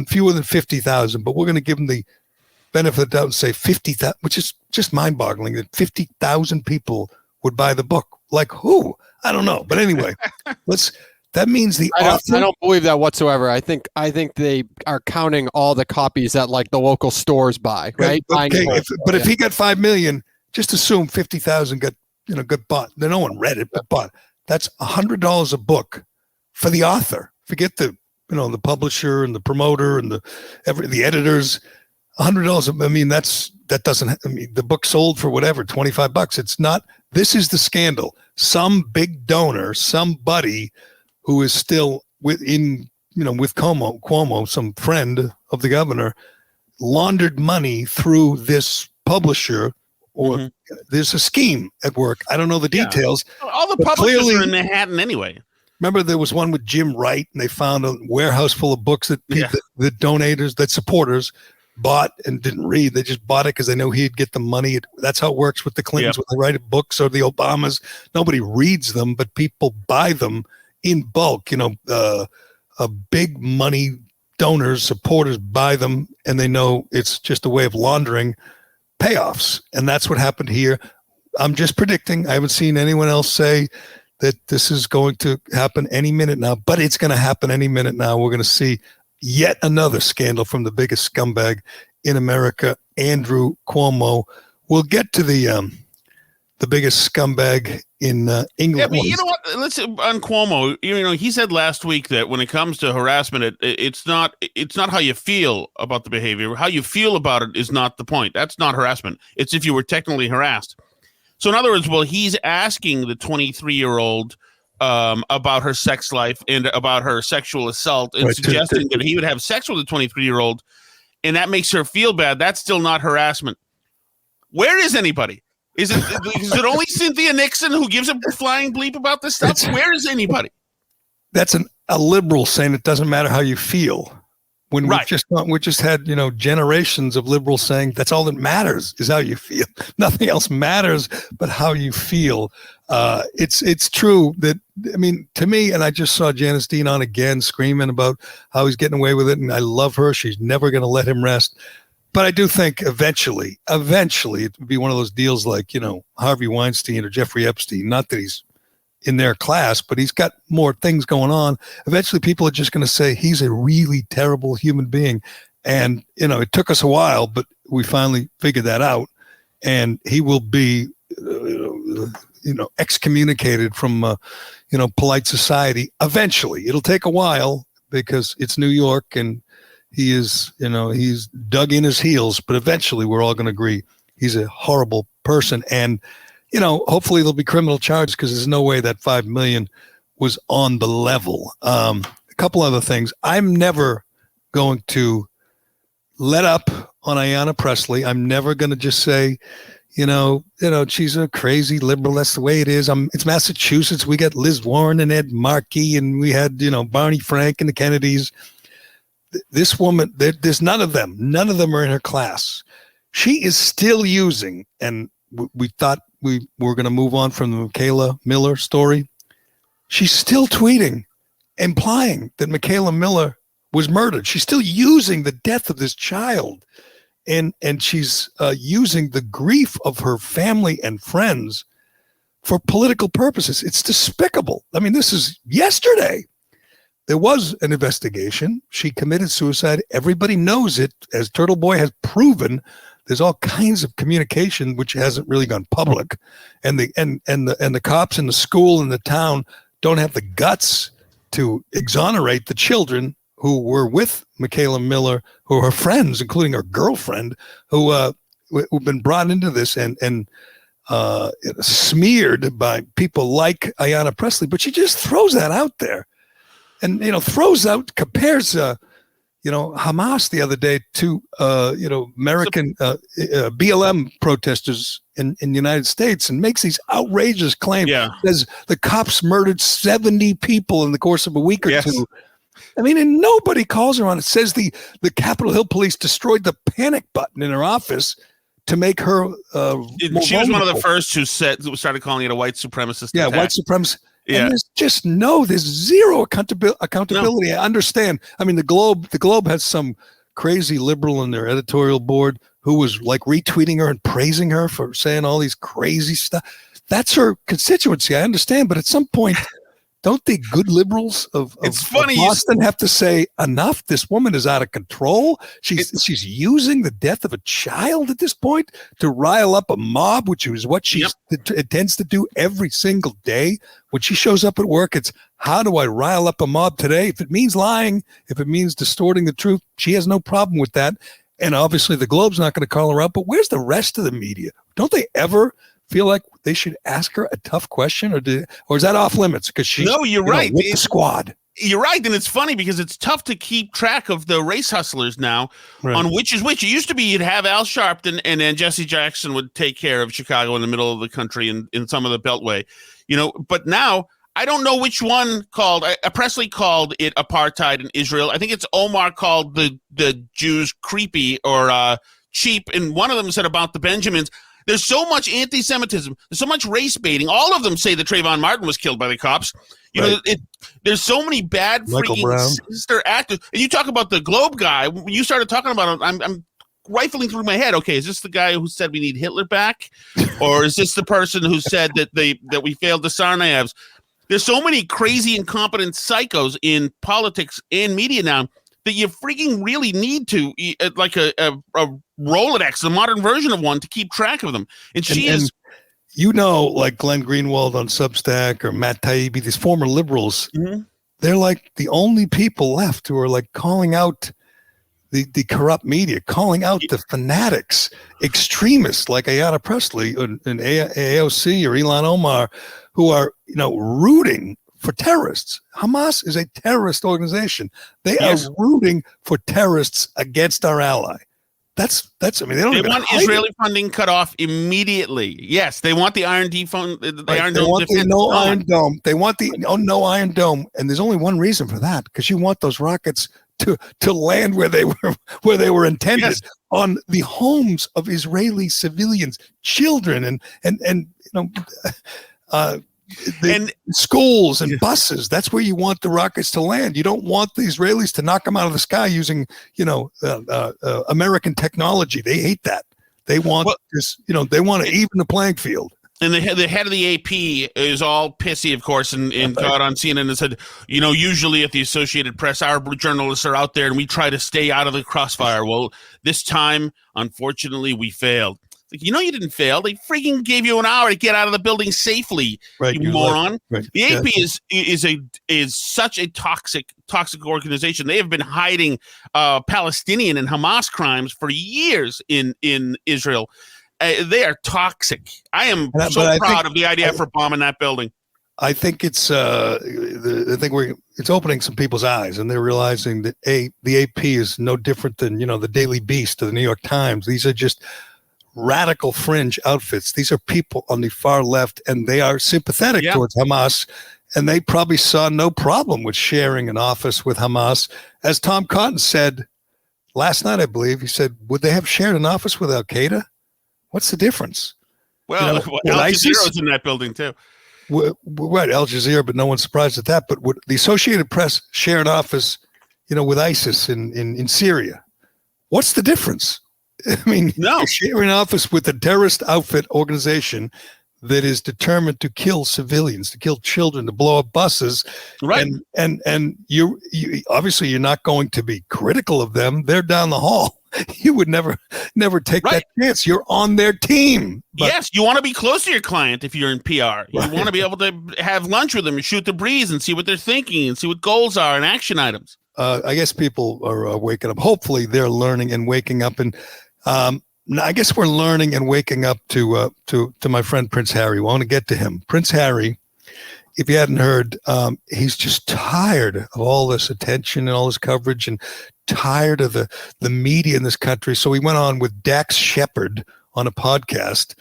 fewer than 50,000, but we're going to give him the benefit of the doubt and say 50,000, which is just mind-boggling that 50,000 people would buy the book. Like who? I don't know. But anyway, That means the I author. don't believe that whatsoever. I think they are counting all the copies that like the local stores buy, right? Okay, if he got 5 million, just assume 50,000 got bought. Then no one read it, but bought. That's $100 a book for the author. Forget the the publisher and the promoter and the editors. $100. I mean, the book sold for whatever, $25. It's not. This is the scandal. Some big donor, somebody who is still with Cuomo, some friend of the governor, laundered money through this publisher, or there's a scheme at work. I don't know the details. All the publishers are in Manhattan anyway. Remember, there was one with Jim Wright, and they found a warehouse full of books that the donators, that supporters bought and didn't read. They just bought it because they know he'd get the money. That's how it works with the Clintons when they write books, or the Obamas. Nobody reads them, but people buy them in bulk. Big money donors, supporters buy them, and they know it's just a way of laundering payoffs. And that's what happened here. I'm just predicting. I haven't seen anyone else say that this is going to happen any minute now, but it's going to happen any minute now. We're going to see yet another scandal from the biggest scumbag in America, Andrew Cuomo. We'll get to the biggest scumbag in England. Yeah, but you know what? Let's on Cuomo. He said last week that when it comes to harassment, it's not how you feel about the behavior. How you feel about it is not the point. That's not harassment. It's if you were technically harassed. So in other words, he's asking the 23-year-old about her sex life and about her sexual assault, and suggesting that he would have sex with a 23-year-old, and that makes her feel bad. That's still not harassment. Where is anybody? Is it only Cynthia Nixon who gives a flying bleep about this stuff? Where is anybody? That's a liberal saying it doesn't matter how you feel. When we just had generations of liberals saying that's all that matters is how you feel. Nothing else matters but how you feel. It's true that, to me, and I just saw Janice Dean on again screaming about how he's getting away with it, and I love her. She's never going to let him rest. But I do think eventually it would be one of those deals like Harvey Weinstein or Jeffrey Epstein. Not that he's in their class, but he's got more things going on. Eventually people are just going to say he's a really terrible human being. And, it took us a while, but we finally figured that out. And he will be, excommunicated from, polite society. Eventually. It'll take a while because it's New York and he is, he's dug in his heels, but eventually we're all going to agree he's a horrible person. And, hopefully there'll be criminal charges because there's no way that 5 million was on the level. A couple other things. I'm never going to let up on Ayanna Pressley. I'm never going to just say, she's a crazy liberal. That's the way it is. It's Massachusetts. We got Liz Warren and Ed Markey, and we had, Barney Frank and the Kennedys. This woman, there's none of them. None of them are in her class. She is still using, and we thought we were going to move on from the Michaela Miller story. She's still tweeting, implying that Michaela Miller was murdered. She's still using the death of this child, and she's using the grief of her family and friends for political purposes. It's despicable. This is yesterday. There was an investigation. She committed suicide. Everybody knows it, as Turtle Boy has proven. There's all kinds of communication which hasn't really gone public, and the cops in the school and the town don't have the guts to exonerate the children who were with Michaela Miller, who are her friends, including her girlfriend, who've been brought into this and smeared by people like Ayanna Pressley. But she just throws that out there, and compares. Hamas the other day to, American BLM protesters in the United States, and makes these outrageous claims. Yeah. Says the cops murdered 70 people in the course of a week or two. And nobody calls her on it. Says the Capitol Hill police destroyed the panic button in her office to make her she was one of the first who started calling it a white supremacist attack. White supremacist. Yeah. And there's zero accountability. No. I understand. The Globe has some crazy liberal in their editorial board who was like retweeting her and praising her for saying all these crazy stuff. That's her constituency. I understand. But at some point, don't the good liberals of funny Boston have to say enough? This woman is out of control. She's using the death of a child at this point to rile up a mob, which is what she intends to do every single day. When she shows up at work, it's how do I rile up a mob today? If it means lying, if it means distorting the truth, she has no problem with that. And obviously the Globe's not going to call her out. But where's the rest of the media? Don't they ever feel like they should ask her a tough question, or is that off limits? Because she's you're right. With the squad. You're right, and it's funny because it's tough to keep track of the race hustlers now on which is which. It used to be you'd have Al Sharpton, and then Jesse Jackson would take care of Chicago in the middle of the country and in some of the Beltway, But now I don't know which one called. Presley called it apartheid in Israel. I think it's Omar called the Jews creepy or cheap, and one of them said about the Benjamins. There's so much anti-Semitism. There's so much race baiting. All of them say that Trayvon Martin was killed by the cops. There's so many bad freaking sister actors. And you talk about the Globe guy. When you started talking about him, I'm rifling through my head. Okay, is this the guy who said we need Hitler back, or is this the person who said that we failed the Tsarnaevs? There's so many crazy, incompetent psychos in politics and media now that you freaking really need to, like a Rolodex, a modern version of one, to keep track of them. And she is... like Glenn Greenwald on Substack or Matt Taibbi, these former liberals, they're like the only people left who are like calling out the corrupt media, calling out the fanatics, extremists like Ayanna Pressley and AOC or Ilhan Omar, who are, rooting for terrorists. Hamas is a terrorist organization. They are rooting for terrorists against our ally. They want Israeli funding cut off immediately. Yes, they want the Iron Dome fund. They want the no Iron Dome. They want the no Iron Dome, and there's only one reason for that: because you want those rockets to land where they were intended, on the homes of Israeli civilians, children, and schools and buses. That's where you want the rockets to land. You don't want the Israelis to knock them out of the sky using, American technology. They hate that. They want they want to even the playing field. And the head of the AP is all pissy, of course, and got on CNN and said, usually at the Associated Press, our journalists are out there and we try to stay out of the crossfire. Well, this time, unfortunately, we failed. Like, you didn't fail. They freaking gave you an hour to get out of the building safely, you moron. Right. The AP is such a toxic organization. They have been hiding Palestinian and Hamas crimes for years in Israel. They are toxic. I am proud of the IDF for bombing that building. I think it's it's opening some people's eyes, and they're realizing that the AP is no different than the Daily Beast or the New York Times. These are just radical fringe outfits. These are people on the far left, and they are sympathetic towards Hamas, and they probably saw no problem with sharing an office with Hamas. As Tom Cotton said last night, I believe, he said, would they have shared an office with Al Qaeda? What's the difference? Well, Al Jazeera's in that building too. Right, Al Jazeera, but no one's surprised at that. But would the Associated Press share an office, with ISIS in Syria? What's the difference? I mean, no. Sharing an office with a terrorist outfit organization that is determined to kill civilians, to kill children, to blow up buses. Right. And you obviously you're not going to be critical of them. They're down the hall. You would never take that chance. You're on their team. Yes, you want to be close to your client if you're in PR. You want to be able to have lunch with them and shoot the breeze and see what they're thinking and see what goals are and action items. I guess people are waking up. Hopefully they're learning and waking up. And I guess we're learning and waking up to my friend Prince Harry. We want to get to him. Prince Harry, if you hadn't heard, he's just tired of all this attention and all this coverage and tired of the media in this country. So he went on with Dax Shepard on a podcast.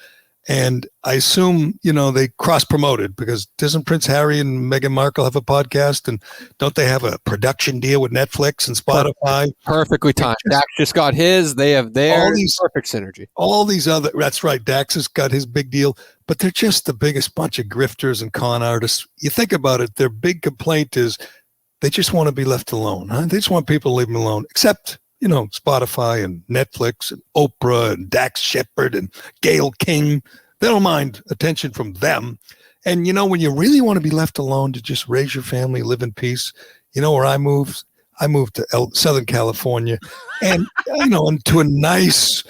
And I assume, they cross-promoted because doesn't Prince Harry and Meghan Markle have a podcast? And don't they have a production deal with Netflix and Spotify? Perfectly timed. Dax just got his. They have theirs. Perfect synergy. All these other, that's right. Dax has got his big deal, but they're just the biggest bunch of grifters and con artists. You think about it, their big complaint is they just want to be left alone. Huh? They just want people to leave them alone, except Spotify and Netflix and Oprah and Dax Shepard and Gayle King. They don't mind attention from them. And, when you really want to be left alone to just raise your family, live in peace, where I moved? I moved to Southern California and, into a nice,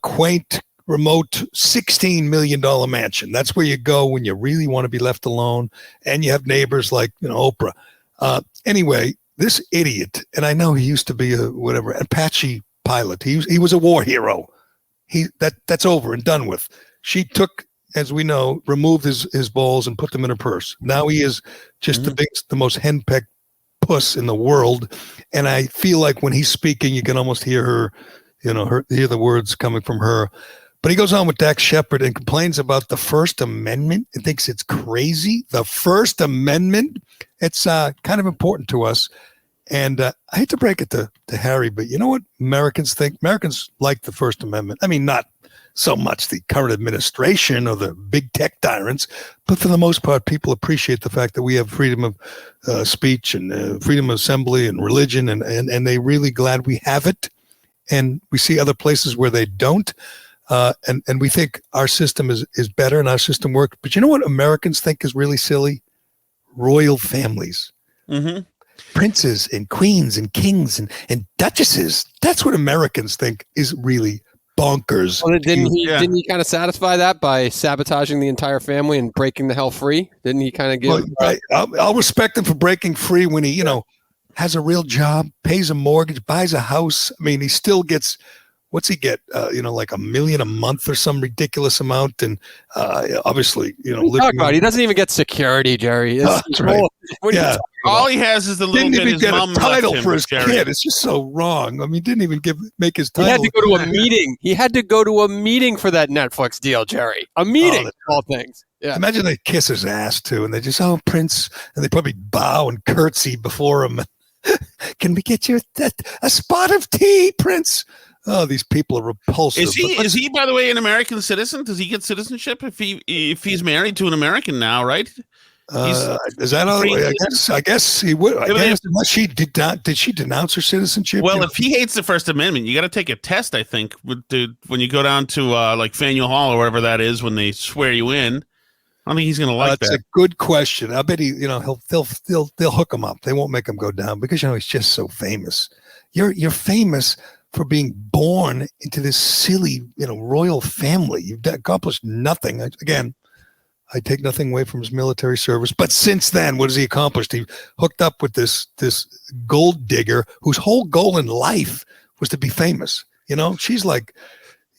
quaint, remote $16 million mansion. That's where you go when you really want to be left alone and you have neighbors like, Oprah. Anyway, this idiot, and I know he used to be Apache pilot. He was a war hero. That's over and done with. She took, as we know, removed his balls and put them in her purse. Now he is just the most henpecked puss in the world. And I feel like when he's speaking, you can almost hear her, hear the words coming from her. But he goes on with Dax Shepard and complains about the First Amendment and thinks it's crazy. The First Amendment, it's kind of important to us. And I hate to break it to Harry, but you know what Americans think? Americans like the First Amendment. I mean, not so much the current administration or the big tech tyrants, but for the most part, people appreciate the fact that we have freedom of speech and freedom of assembly and religion, and they're really glad we have it. And we see other places where they don't. And we think our system is better and our system works. But you know what Americans think is really silly? Royal families. Mm-hmm. Princes and queens and kings and duchesses. That's what Americans think is really bonkers. Well, didn't he kind of satisfy that by sabotaging the entire family and breaking the hell free? Didn't he kind of give? Well, I'll respect him for breaking free when he, has a real job, pays a mortgage, buys a house. I mean, he still gets. What's he get? Like $1 million a month or some ridiculous amount, and obviously, he doesn't even get security, Jerry. That's right. All he has is the little bit his mom left him. Didn't even get a title for his kid. It's just so wrong. I mean, didn't even make his title. He had to go to a meeting. He had to go to a meeting for that Netflix deal, Jerry. A meeting, all things. Yeah. Imagine they kiss his ass too, and they just Prince, and they probably bow and curtsy before him. Can we get you a spot of tea, Prince? Oh, these people are repulsive. Is he, by the way, an American citizen? Does he get citizenship if he's married to an American now, right? Is that all? I guess he would. Unless she did she denounce her citizenship? Well, if he hates the First Amendment, you got to take a test. I think when you go down to like Faneuil Hall or wherever that is when they swear you in. I don't think he's going to like that. That's a good question. I bet they'll hook him up. They won't make him go down because he's just so famous. You're famous for being born into this silly, royal family. You've accomplished nothing. Again, I take nothing away from his military service, but since then, what has he accomplished? He hooked up with this gold digger whose whole goal in life was to be famous. She's like,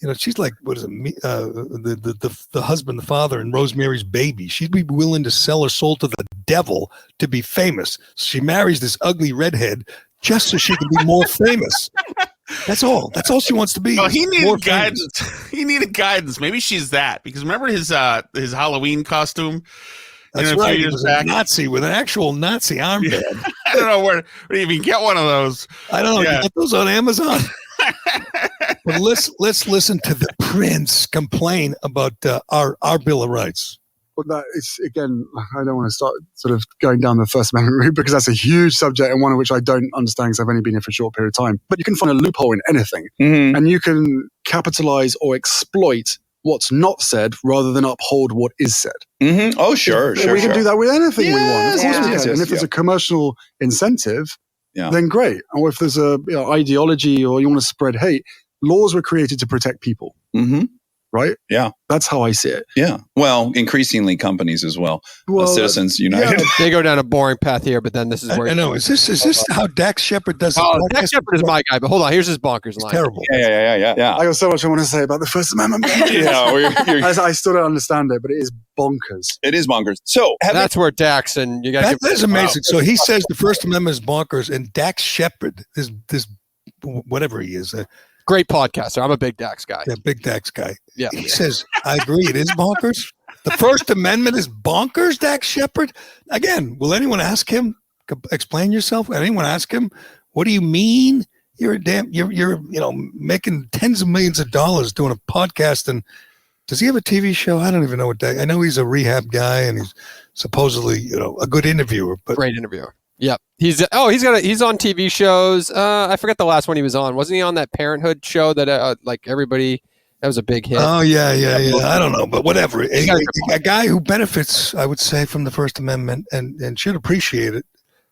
what is it? The husband, the father, and Rosemary's Baby. She'd be willing to sell her soul to the devil to be famous. She marries this ugly redhead just so she can be more famous. That's all. That's all she wants to be. Well, he needed guidance. He needed guidance. Maybe she's that because remember his Halloween costume. That's right. He was a Nazi with an actual Nazi armband. I don't know where you even get one of those. I don't know. You get those on Amazon. But let's listen to the Prince complain about our Bill of Rights. Well, that is, again, I don't want to start sort of going down the First Amendment route because that's a huge subject and one of which I don't understand because I've only been here for a short period of time. But you can find a loophole in anything and you can capitalize or exploit what's not said rather than uphold what is said. Mm-hmm. Oh, sure. We can do that with anything we want. Of course we can. And if there's a commercial incentive, then great. Or if there's a ideology or you want to spread hate, laws were created to protect people. Mm-hmm. Right? Yeah. That's how I see it. Yeah. Well, increasingly companies as well. Citizens United. Yeah, they go down a boring path here, but then this is where I know. Is this how Dax Shepard does it? Oh, Dax Shepard is my guy, but hold on. Here's his bonkers line. Terrible. Yeah. I got so much I want to say about the First Amendment. I still don't understand it, but it is bonkers. It is bonkers. So that's where Dax and you got that is amazing. So he says the First Amendment is bonkers, and Dax Shepard, this whatever he is, great podcaster. I'm a big Dax guy. Yeah, big Dax guy. Yeah. He says, I agree, it is bonkers. The First Amendment is bonkers, Dax Shepard. Again, will anyone ask him, explain yourself? Will anyone ask him, what do you mean? You're making tens of millions of dollars doing a podcast. And does he have a TV show? I don't even know what I know he's a rehab guy and he's supposedly, a good interviewer. But great interviewer. Yep. He's on TV shows. I forget the last one he was on. Wasn't he on that Parenthood show that like everybody That was a big hit. Oh, yeah. I don't know, but whatever. A guy who benefits, I would say, from the First Amendment and should appreciate it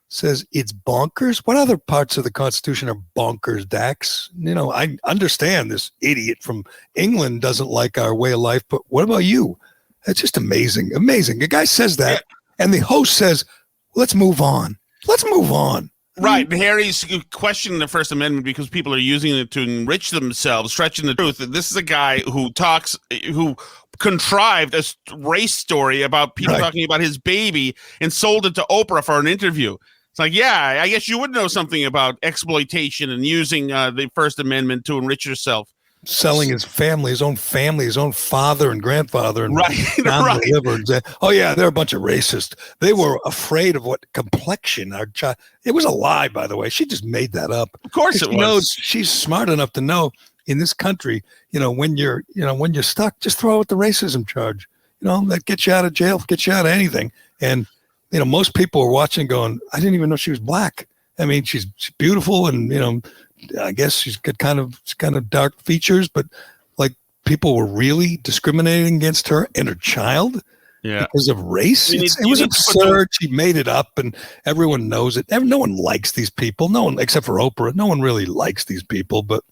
says it's bonkers. What other parts of the Constitution are bonkers, Dax? I understand this idiot from England doesn't like our way of life, but what about you? That's just amazing. Amazing. A guy says that, and the host says, let's move on. Let's move on. Right. Harry's questioning the First Amendment because people are using it to enrich themselves, stretching the truth. And this is a guy who contrived a race story about people talking about his baby and sold it to Oprah for an interview. It's like, yeah, I guess you would know something about exploitation and using the First Amendment to enrich yourself. Selling his own family, his own father and grandfather, and right. Oh yeah, they're a bunch of racists. They were afraid of what complexion our child. It was a lie, by the way. She just made that up. Of course, it was. She's smart enough to know in this country, when you're stuck, just throw out the racism charge. That gets you out of jail, gets you out of anything. And most people are watching, going, I didn't even know she was black. I mean, she's beautiful, and I guess she's got kind of dark features, but like people were really discriminating against her and her child because of race. It was absurd. She made it up, and everyone knows it. No one likes these people. No one, except for Oprah. No one really likes these people, but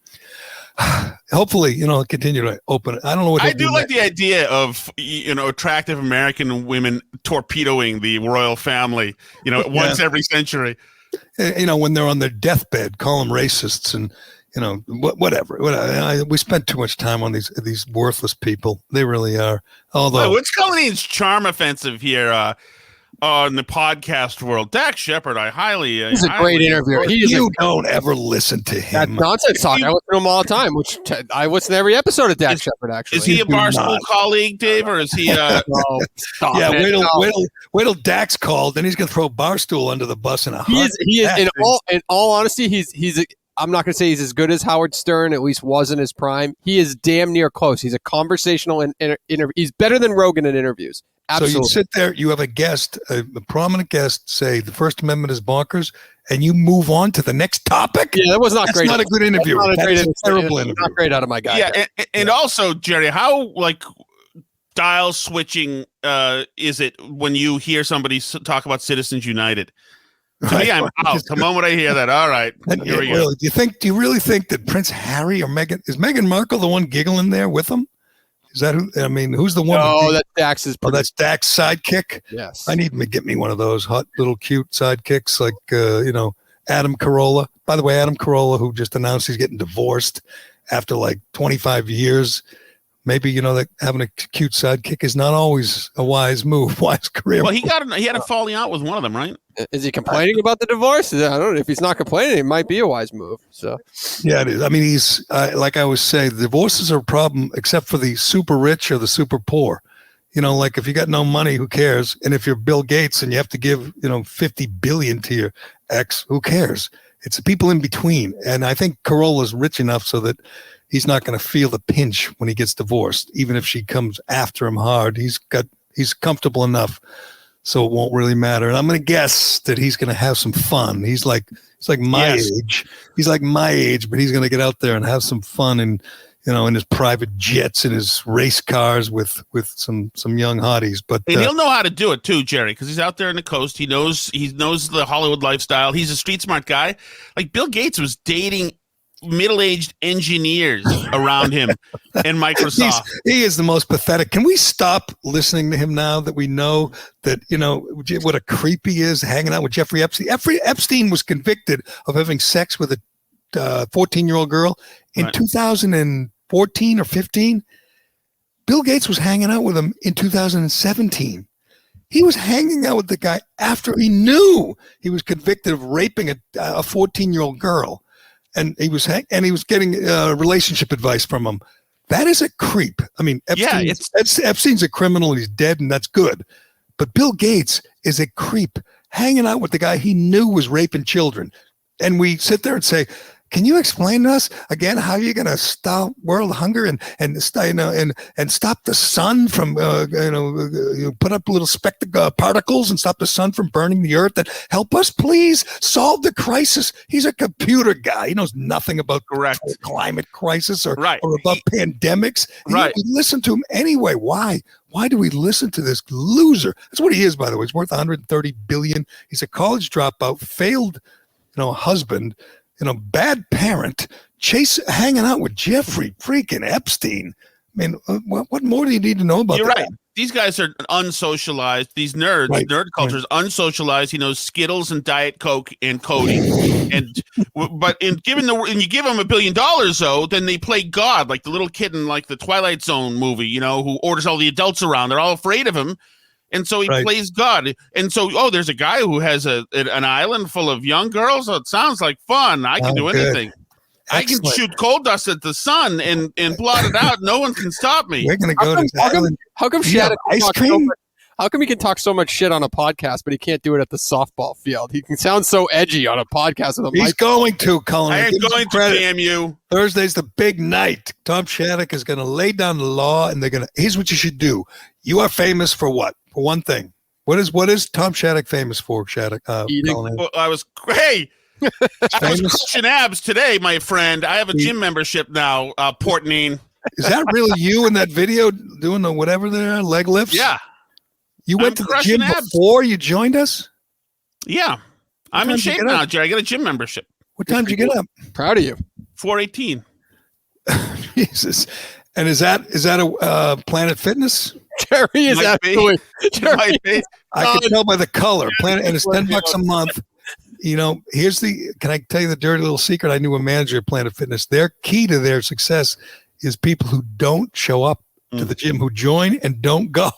hopefully, continue to open it. I don't know what I do like the idea of, attractive American women torpedoing the royal family, once every century. When they're on their deathbed, call them racists and, whatever. We spent too much time on these worthless people. They really are. Although, what's Colleen's charm offensive here on the podcast world? Dax Shepard, he's a great interviewer. You don't ever listen to him. That nonsense talk. I listen to him all the time, which I listen to every episode of Dax Shepard, actually. Is he a Barstool colleague, Dave, or is he stop wait till Dax called, then he's going to throw Barstool under the bus in a He is in all honesty, he's I'm not going to say he's as good as Howard Stern, at least was in his prime. He is damn near close. He's a conversational interview. He's better than Rogan in interviews. Absolutely. So you sit there, you have a guest, a prominent guest, say the First Amendment is bonkers, and you move on to the next topic? Yeah, that was not great. That's not a good interview. That's a terrible interview. Not great out of my guy. Yeah, and also, Jerry, how dial switching is it when you hear somebody talk about Citizens United? To me, I'm out. The moment I hear that, all right, here we go. Do you really think that Prince Harry or Meghan Markle the one giggling there with him? Is that who? I mean, who's the one? Oh, that's Dax's. Oh, that's Dax's sidekick. Yes, I need to get me one of those hot little cute sidekicks, like Adam Carolla. By the way, Adam Carolla, who just announced he's getting divorced after 25 years. Maybe that having a cute sidekick is not always a wise move, wise career. Well, he had a falling out with one of them, right? Is he complaining about the divorce? I don't know. If he's not complaining, it might be a wise move. So, yeah, it is. I mean, he's like I always say, divorces are a problem, except for the super rich or the super poor. If you got no money, who cares? And if you're Bill Gates and you have to give $50 billion to your ex, who cares? It's the people in between. And I think Carolla's rich enough so that he's not going to feel the pinch when he gets divorced, even if she comes after him hard. He's comfortable enough, so it won't really matter. And I'm going to guess that he's going to have some fun. He's like my age. He's like my age, but he's going to get out there and have some fun and in his private jets and his race cars with some young hotties. But and he'll know how to do it too, Jerry, because he's out there on the coast. He knows the Hollywood lifestyle. He's a street smart guy. Like Bill Gates was dating middle-aged engineers around him and Microsoft. He is the most pathetic. Can we stop listening to him now that we know that, what a creep he is hanging out with Jeffrey Epstein? Epstein was convicted of having sex with a 14-year-old girl in 2014 or 15. Bill Gates was hanging out with him in 2017. He was hanging out with the guy after he knew he was convicted of raping a 14-year-old girl. And he was getting relationship advice from him. That is a creep. I mean, Epstein's a criminal. He's dead, and that's good. But Bill Gates is a creep, hanging out with the guy he knew was raping children. And we sit there and say, Can you explain to us again how you're going to stop world hunger and stop the sun from put up little particles and stop the sun from burning the earth? And help us, please, solve the crisis. He's a computer guy. He knows nothing about climate crisis or about pandemics. And we listen to him anyway. Why? Why do we listen to this loser? That's what he is, by the way. He's worth $130 billion. He's a college dropout, failed, husband, bad parent, hanging out with Jeffrey freaking Epstein. I mean, what more do you need to know about that? You're right. These guys are unsocialized. These nerds, nerd culture is unsocialized. He knows Skittles and Diet Coke and coding. And you give them $1 billion though, then they play God, like the little kid in like the Twilight Zone movie, who orders all the adults around. They're all afraid of him. And so he plays God. And so, there's a guy who has an island full of young girls. So it sounds like fun. I can do anything. Excellent. I can shoot coal dust at the sun and blot it out. No one can stop me. We're going to go to the island. How come Shattuck how come he can talk so much shit on a podcast, but he can't do it at the softball field? He can sound so edgy on a podcast. He's going to, Colin. I am going to, damn you. Thursday's the big night. Tom Shattuck is going to lay down the law, and here's what you should do. You are famous for what? For one thing. What is Tom Shattuck famous for, Shattuck? Eating. I was crushing abs today, my friend. I have a gym membership now, Portnine. Is that really you in that video doing the whatever there, leg lifts? Yeah. You went to the gym before you joined us? Yeah. I'm in shape now, Jerry. I got a gym membership. What time did you get up? Proud of you. 4:18. Jesus. And is that a Planet Fitness? Jerry is absolutely. I can tell by the color. Planet, and it's $10 a month. Can I tell you the dirty little secret? I knew a manager at Planet Fitness. Their key to their success is people who don't show up to the gym, who join and don't go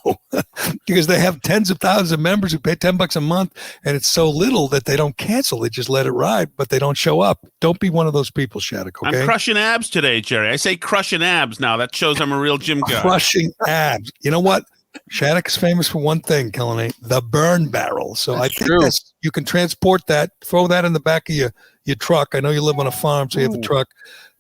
because they have tens of thousands of members who pay $10 a month, and it's so little that they don't cancel. They just let it ride, but they don't show up. Don't be one of those people, Shattuck, okay? I'm crushing abs today, Jerry. I say crushing abs now. That shows I'm a real gym guy. Crushing abs. You know what? Shattuck is famous for one thing, Kellen, the burn barrel. So I think you can transport that, throw that in the back of your truck. I know you live on a farm, so you have a truck.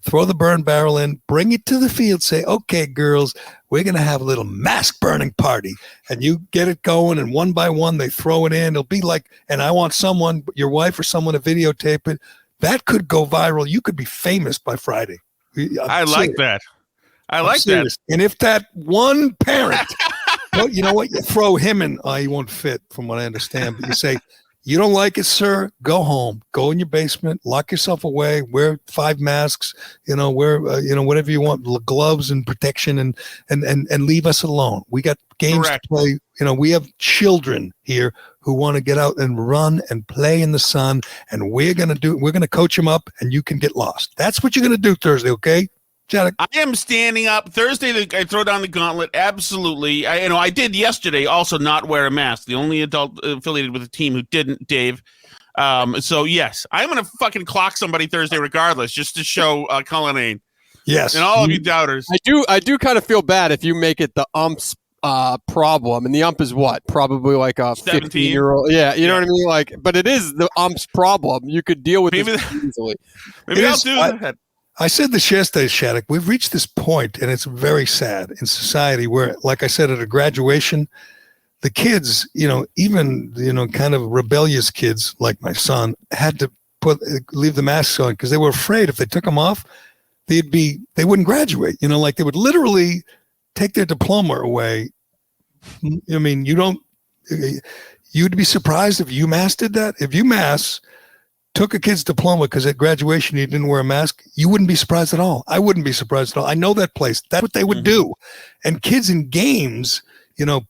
Throw the burn barrel in, bring it to the field, say, okay, girls, we're going to have a little mask burning party. And you get it going, and one by one, they throw it in. It'll be like, and I want someone, your wife or someone to videotape it. That could go viral. You could be famous by Friday. I like that. I like that. And if that one parent, well, you know what? You throw him in. He won't fit from what I understand. But you say, you don't like it, sir? Go home. Go in your basement. Lock yourself away. Wear 5 masks. Wear whatever you want, gloves and protection, and leave us alone. We got games to play. We have children here who want to get out and run and play in the sun, and we're gonna coach them up, and you can get lost. That's what you're gonna do Thursday, okay? Shattuck. I am standing up Thursday. I throw down the gauntlet. Absolutely. I did yesterday also not wear a mask. The only adult affiliated with the team who didn't, Dave. So yes, I'm going to fucking clock somebody Thursday regardless, just to show Cullinane. Yes. And all of you doubters. I do kind of feel bad if you make it the ump's problem, and the ump is what? Probably like a 15-year-old. Yeah, you know what I mean? Like, but it is the ump's problem. You could deal with it easily. Maybe I'll do that. I said this yesterday, Shattuck. We've reached this point, and it's very sad in society where, like I said, at a graduation, the kids, even kind of rebellious kids like my son, had to leave the masks on because they were afraid if they took them off, they wouldn't graduate. Like they would literally take their diploma away. I mean, you'd be surprised if UMass did that. If UMass took a kid's diploma because at graduation he didn't wear a mask, you wouldn't be surprised at all. I wouldn't be surprised at all. I know that place. That's what they would do. And kids in games,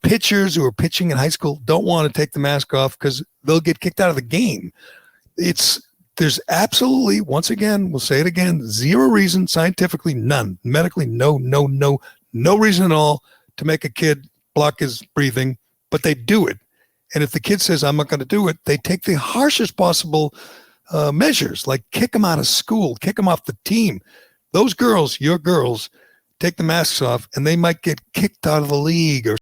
pitchers who are pitching in high school don't want to take the mask off because they'll get kicked out of the game. There's absolutely, once again, we'll say it again, zero reason, scientifically, none. Medically, no reason at all to make a kid block his breathing, but they do it. And if the kid says, I'm not going to do it, they take the harshest possible measures, like kick them out of school, kick them off the team. Those girls, your girls, take the masks off, and they might get kicked out of the league or